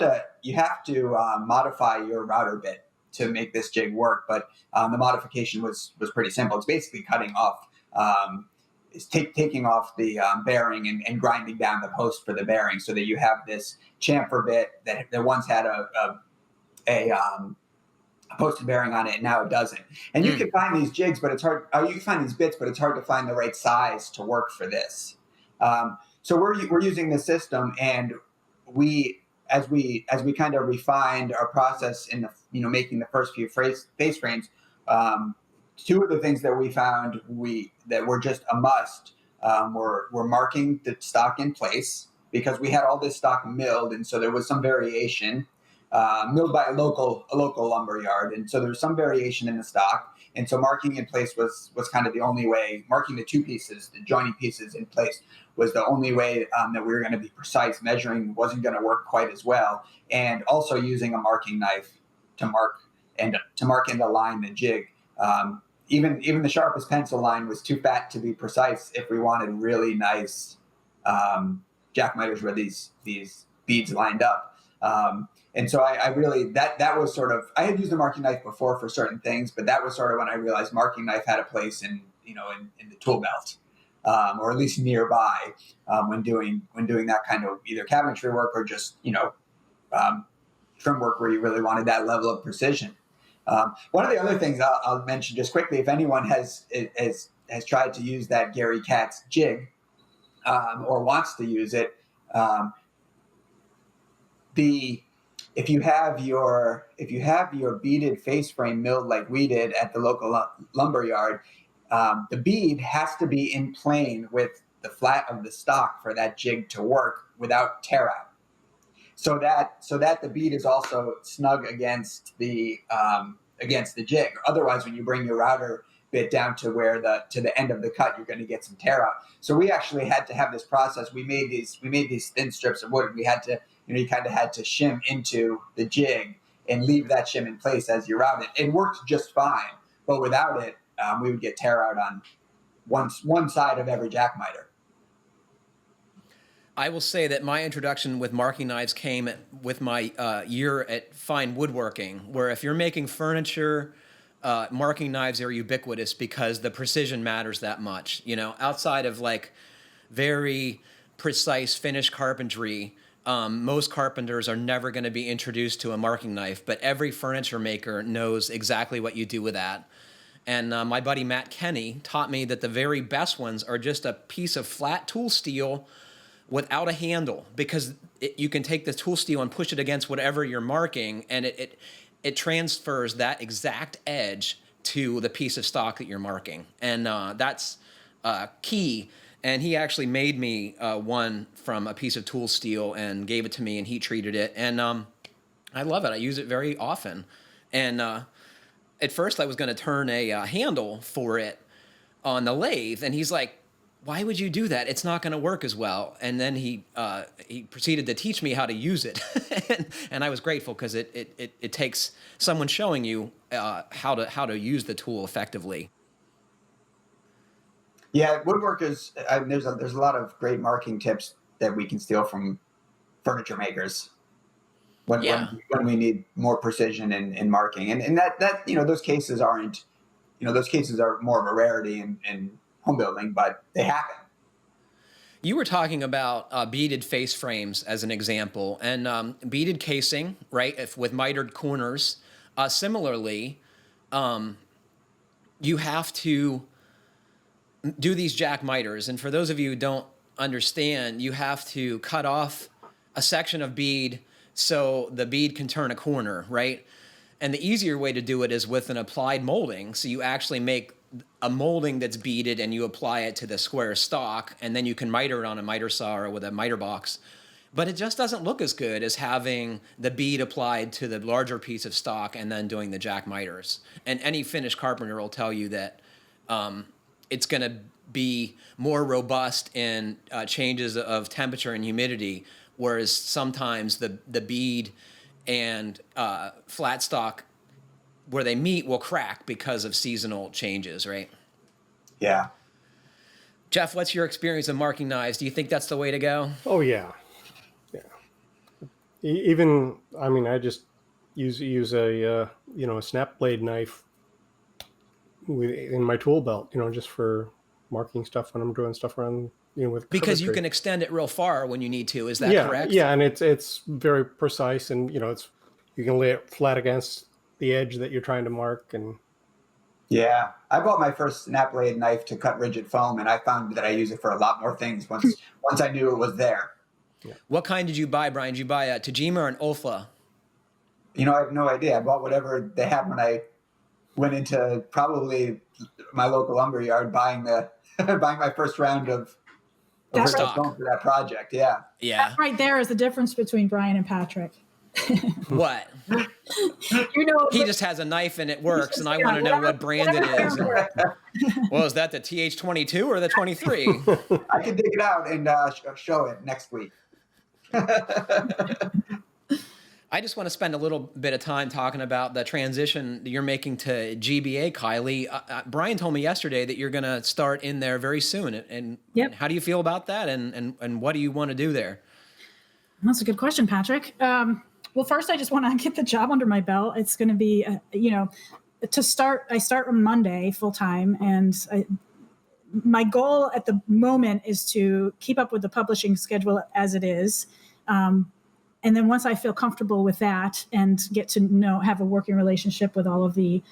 Speaker 3: to modify your router bit to make this jig work. But the modification was pretty simple. It's basically cutting off. Taking off the bearing and grinding down the post for the bearing so that you have this chamfer bit that once had a posted bearing on it, and now it doesn't. And you can find these jigs, but it's hard. You can find these bits, but it's hard to find the right size to work for this. So we're using this system, and as we kind of refined our process in making the first few face frames. Two of the things that we found that were just a must were marking the stock in place, because we had all this stock milled, and so there was some variation, milled by a local lumber yard, and so there was some variation in the stock, and so marking in place was kind of the only way. Marking the two pieces, the joining pieces in place, was the only way that we were going to be precise. Measuring wasn't going to work quite as well, and also using a marking knife to mark and align the jig. Even the sharpest pencil line was too fat to be precise if we wanted really nice jack miters where these beads lined up. And so I really, that was sort of, I had used the marking knife before for certain things, but that was sort of when I realized marking knife had a place in the tool belt, or at least nearby, when doing that kind of either cabinetry work or just, trim work where you really wanted that level of precision. One of the other things I'll mention just quickly, if anyone has tried to use that Gary Katz jig, or wants to use it, if you have your beaded face frame milled like we did at the local lumber yard, the bead has to be in plane with the flat of the stock for that jig to work without tear out. So that the bead is also snug against the jig. Otherwise, when you bring your router bit down to the end of the cut, you're going to get some tear out. So we actually had to have this process. We made these thin strips of wood, and we had to, you kind of had to shim into the jig and leave that shim in place as you route it. It worked just fine, but without it, we would get tear out on one side of every jack miter.
Speaker 2: I will say that my introduction with marking knives came with my year at Fine Woodworking, where if you're making furniture, marking knives are ubiquitous because the precision matters that much. Outside of like very precise finished carpentry, most carpenters are never going to be introduced to a marking knife, but every furniture maker knows exactly what you do with that. And my buddy Matt Kenny taught me that the very best ones are just a piece of flat tool steel without a handle, because you can take the tool steel and push it against whatever you're marking, and it transfers that exact edge to the piece of stock that you're marking. And that's key. And he actually made me one from a piece of tool steel and gave it to me, and heat treated it. And I love it. I use it very often. And at first I was going to turn a handle for it on the lathe, and he's like, why would you do that? It's not going to work as well. And then he proceeded to teach me how to use it. and I was grateful, because it takes someone showing you how to use the tool effectively.
Speaker 3: Yeah, woodworkers, there's a lot of great marking tips that we can steal from furniture makers when we need more precision in marking. And that those cases aren't, those cases are more of a rarity in home building, but they happen.
Speaker 2: You were talking about beaded face frames as an example, and beaded casing, right, with mitered corners. Similarly, you have to do these jack miters. And for those of you who don't understand, you have to cut off a section of bead so the bead can turn a corner, right? And the easier way to do it is with an applied molding. So you actually make a molding that's beaded and you apply it to the square stock, and then you can miter it on a miter saw or with a miter box. But it just doesn't look as good as having the bead applied to the larger piece of stock and then doing the jack miters. And any finished carpenter will tell you that it's going to be more robust in changes of temperature and humidity, whereas sometimes the bead and flat stock, where they meet, will crack because of seasonal changes, right?
Speaker 3: Yeah.
Speaker 2: Jeff, what's your experience of marking knives? Do you think that's the way to go?
Speaker 4: Oh, yeah. Yeah. Even, I just use a snap blade knife in my tool belt, just for marking stuff when I'm doing stuff around, with
Speaker 2: because you can extend it real far when you need to. Is that correct?
Speaker 4: Yeah, and it's very precise, and you can lay it flat against the edge that you're trying to mark. And
Speaker 3: yeah, I bought my first snap blade knife to cut rigid foam, and I found that I use it for a lot more things once I knew it was there.
Speaker 2: Yeah. What kind did you buy, Brian? Did you buy a Tajima or an Olfa?
Speaker 3: I have no idea. I bought whatever they had when I went into probably my local lumber yard buying my first round of
Speaker 2: stock
Speaker 3: for that project. Yeah.
Speaker 1: That right there is the difference between Brian and Patrick.
Speaker 2: What? He just has a knife and it works, and I want to know what brand it is. Well, is that the TH22 or the 23?
Speaker 3: I can dig it out and show it next week.
Speaker 2: I just want to spend a little bit of time talking about the transition that you're making to GBA, Kiley. Brian told me yesterday that you're going to start in there very soon. And how do you feel about that? And what do you want to do there?
Speaker 1: That's a good question, Patrick. Well, first, I just want to get the job under my belt. It's going to be, to start. I start on Monday full time, and my goal at the moment is to keep up with the publishing schedule as it is. And then once I feel comfortable with that and get to have a working relationship with all of the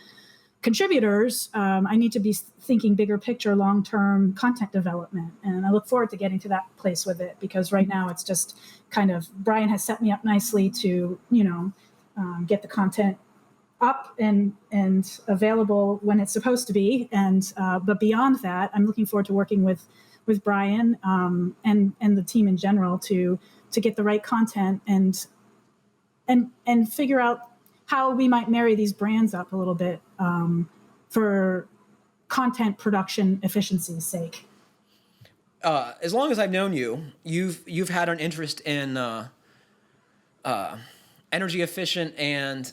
Speaker 1: contributors, I need to be thinking bigger picture, long-term content development. And I look forward to getting to that place with it, because right now it's just kind of, Brian has set me up nicely to, get the content up and available when it's supposed to be. And, but beyond that, I'm looking forward to working with Brian and the team in general to get the right content and figure out how we might marry these brands up a little bit for content production efficiency's sake.
Speaker 2: As long as I've known you, you've had an interest in energy efficient and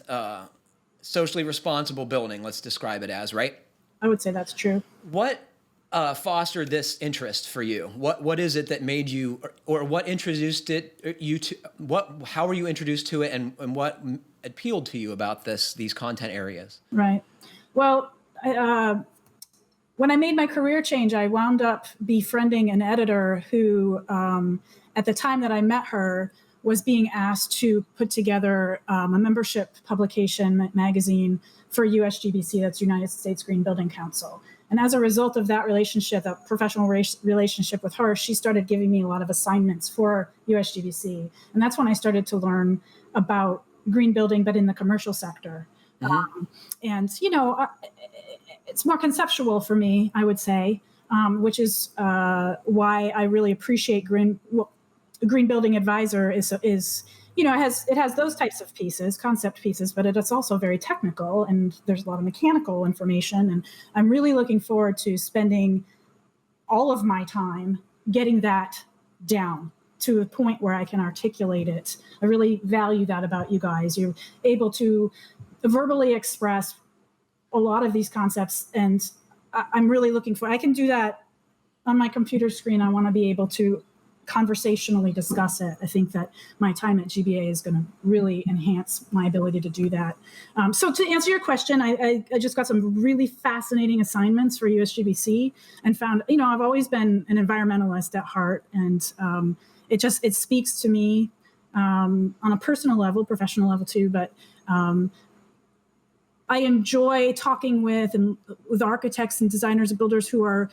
Speaker 2: socially responsible building. Let's describe it as, right?
Speaker 3: I would say that's true.
Speaker 2: What fostered this interest for you? What is it that made you, or what introduced you to? How were you introduced to it, and what appealed to you about these content areas?
Speaker 1: Right. Well, when I made my career change, I wound up befriending an editor who, at the time that I met her, was being asked to put together a membership publication magazine for USGBC, that's United States Green Building Council. And as a result of that relationship, that professional relationship with her, she started giving me a lot of assignments for USGBC. And that's when I started to learn about green building, but in the commercial sector. And, it's more conceptual for me, I would say, which is why I really appreciate Green Building Advisor is it has those types of pieces, concept pieces, but it's also very technical, and there's a lot of mechanical information. And I'm really looking forward to spending all of my time getting that down to a point where I can articulate it. I really value that about you guys. You're able to verbally express a lot of these concepts, and I'm really looking for, I can do that on my computer screen. I want to be able to conversationally discuss it. I think that my time at GBA is going to really enhance my ability to do that. So to answer your question, I just got some really fascinating assignments for USGBC and found, I've always been an environmentalist at heart, and it speaks to me on a personal level, professional level too, but I enjoy talking with architects and designers and builders who are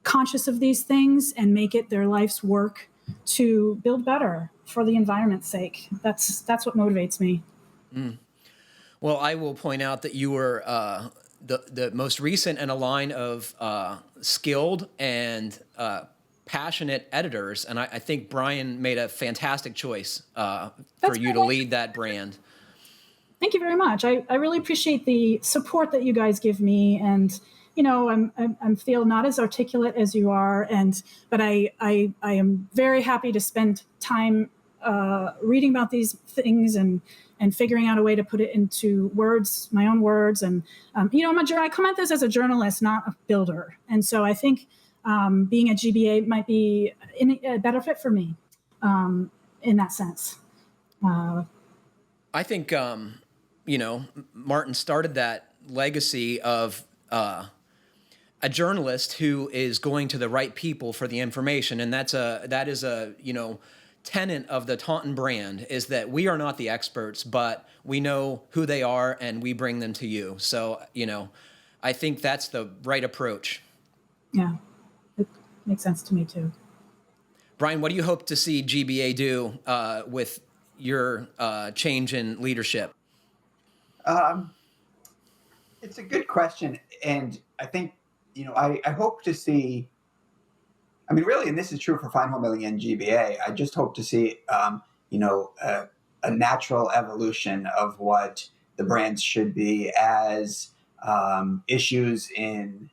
Speaker 1: conscious of these things and make it their life's work to build better for the environment's sake. That's what motivates me.
Speaker 2: Well, I will point out that you were the most recent in a line of skilled and passionate editors, and I think Brian made a fantastic choice for you to lead that brand.
Speaker 1: Thank you very much. I really appreciate the support that you guys give me, and I'm feel not as articulate as you are, but I am very happy to spend time reading about these things and figuring out a way to put it into words, my own words. And I come at this as a journalist, not a builder, and so I think being at GBA might be a better fit for me in that sense.
Speaker 2: I think Martin started that legacy of a journalist who is going to the right people for the information, and that is a tenet of the Taunton brand, is that we are not the experts, but we know who they are and we bring them to you. So I think that's the right approach.
Speaker 1: Yeah, it makes sense to me too.
Speaker 2: Brian, what do you hope to see GBA do with your change in leadership?
Speaker 3: It's a good question, and I think I hope to see. I mean, really, and this is true for Fine Homebuilding and GBA. I just hope to see, a natural evolution of what the brands should be as issues in,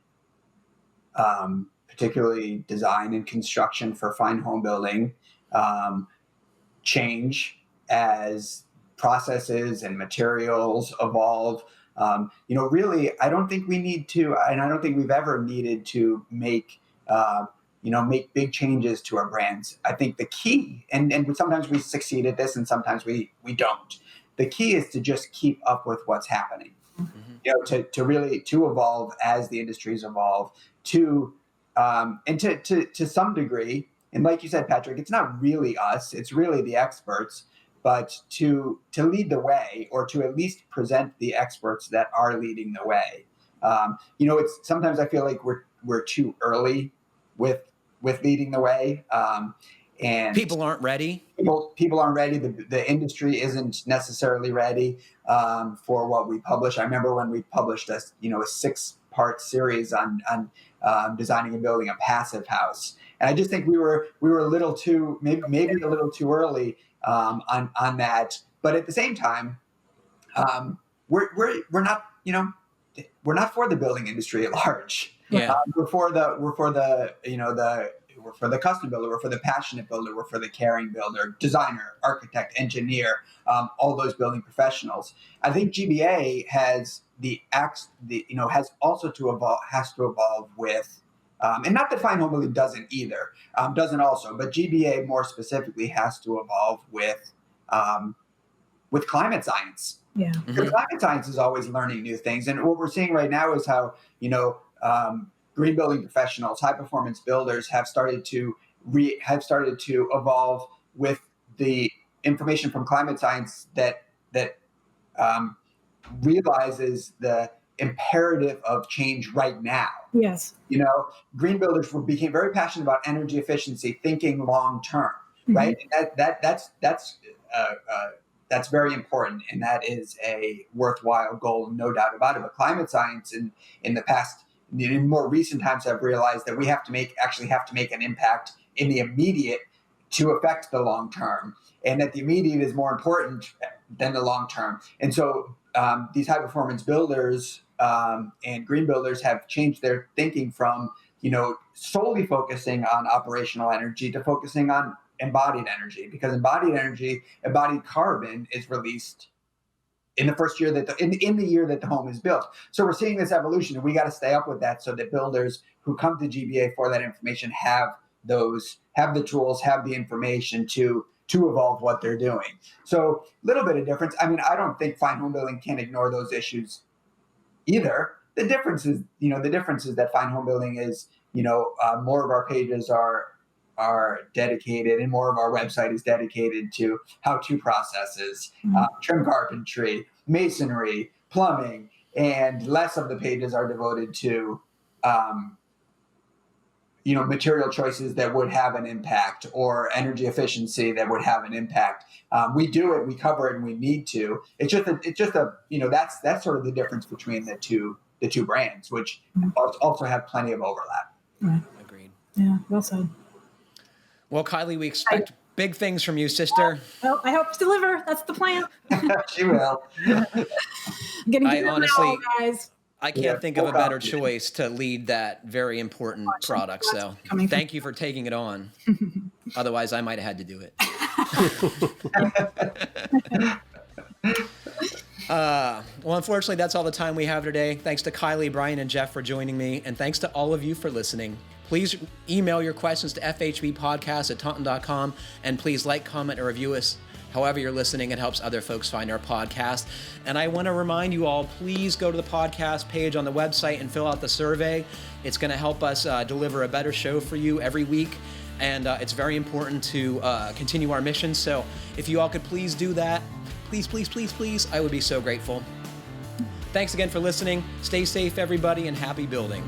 Speaker 3: particularly design and construction for Fine Homebuilding, change as processes and materials evolve. Really, I don't think we need to, and I don't think we've ever needed to make big changes to our brands. I think the key, and sometimes we succeed at this and sometimes we don't. The key is to just keep up with what's happening, to really evolve as the industries evolve, and to some degree. And like you said, Patrick, it's not really us, it's really the experts, but to lead the way, or to at least present the experts that are leading the way. It's sometimes I feel like we're too early with leading the way, and
Speaker 2: people aren't ready.
Speaker 3: People aren't ready. The industry isn't necessarily ready for what we publish. I remember when we published a 6-part series on designing and building a passive house, and I just think we were a little too maybe a little too early on that. But at the same time, we're not we're not for the building industry at large.
Speaker 2: Yeah.
Speaker 3: We're for the custom builder, we're for the passionate builder, we're for the caring builder, designer, architect, engineer, all those building professionals. I think GBA has has to evolve with, and not that Fine Homebuilding doesn't either, doesn't also, but GBA more specifically has to evolve with climate science.
Speaker 1: Yeah.
Speaker 3: Because climate science is always learning new things, and what we're seeing right now is how green building professionals, high performance builders have started to evolve with the information from climate science that realizes the imperative of change right now.
Speaker 1: Yes.
Speaker 3: Green builders became very passionate about energy efficiency, thinking long term, right? And that's very important, and that is a worthwhile goal, no doubt about it. But climate science in the past, in more recent times, have realized that we have to make an impact in the immediate to affect the long term, and that the immediate is more important than the long term. And so these high performance builders and green builders have changed their thinking from solely focusing on operational energy to focusing on embodied energy, because embodied carbon is released in the first year in the year that the home is built. So we're seeing this evolution, and we got to stay up with that so that builders who come to GBA for that information have the tools, have the information to evolve what they're doing. So a little bit of difference. I mean, I don't think Fine Homebuilding can ignore those issues either. The difference is that Fine Homebuilding is, more of our pages are dedicated, and more of our website is dedicated to how-to processes, trim carpentry, masonry, plumbing, and less of the pages are devoted to material choices that would have an impact, or energy efficiency that would have an impact. We do it, we cover it, and we need to. It's just that's sort of the difference between the two brands, which also have plenty of overlap.
Speaker 1: Right.
Speaker 2: Agreed.
Speaker 1: Yeah, well said.
Speaker 2: Well, Kiley, we expect big things from you, sister.
Speaker 1: Well, I hope to deliver. That's the plan.
Speaker 3: She will.
Speaker 1: I'm getting
Speaker 2: I honestly,
Speaker 1: guys.
Speaker 2: I can't think of a better choice to lead that very important product. So thank you for taking it on. Otherwise, I might have had to do it. Well, unfortunately, that's all the time we have today. Thanks to Kiley, Brian, and Jeff for joining me. And thanks to all of you for listening. Please email your questions to fhbpodcast@taunton.com. And please like, comment, or review us. However you're listening, it helps other folks find our podcast. And I want to remind you all, please go to the podcast page on the website and fill out the survey. It's going to help us deliver a better show for you every week. And it's very important to continue our mission. So if you all could please do that, please, please, please, please, I would be so grateful. Thanks again for listening. Stay safe, everybody, and happy building.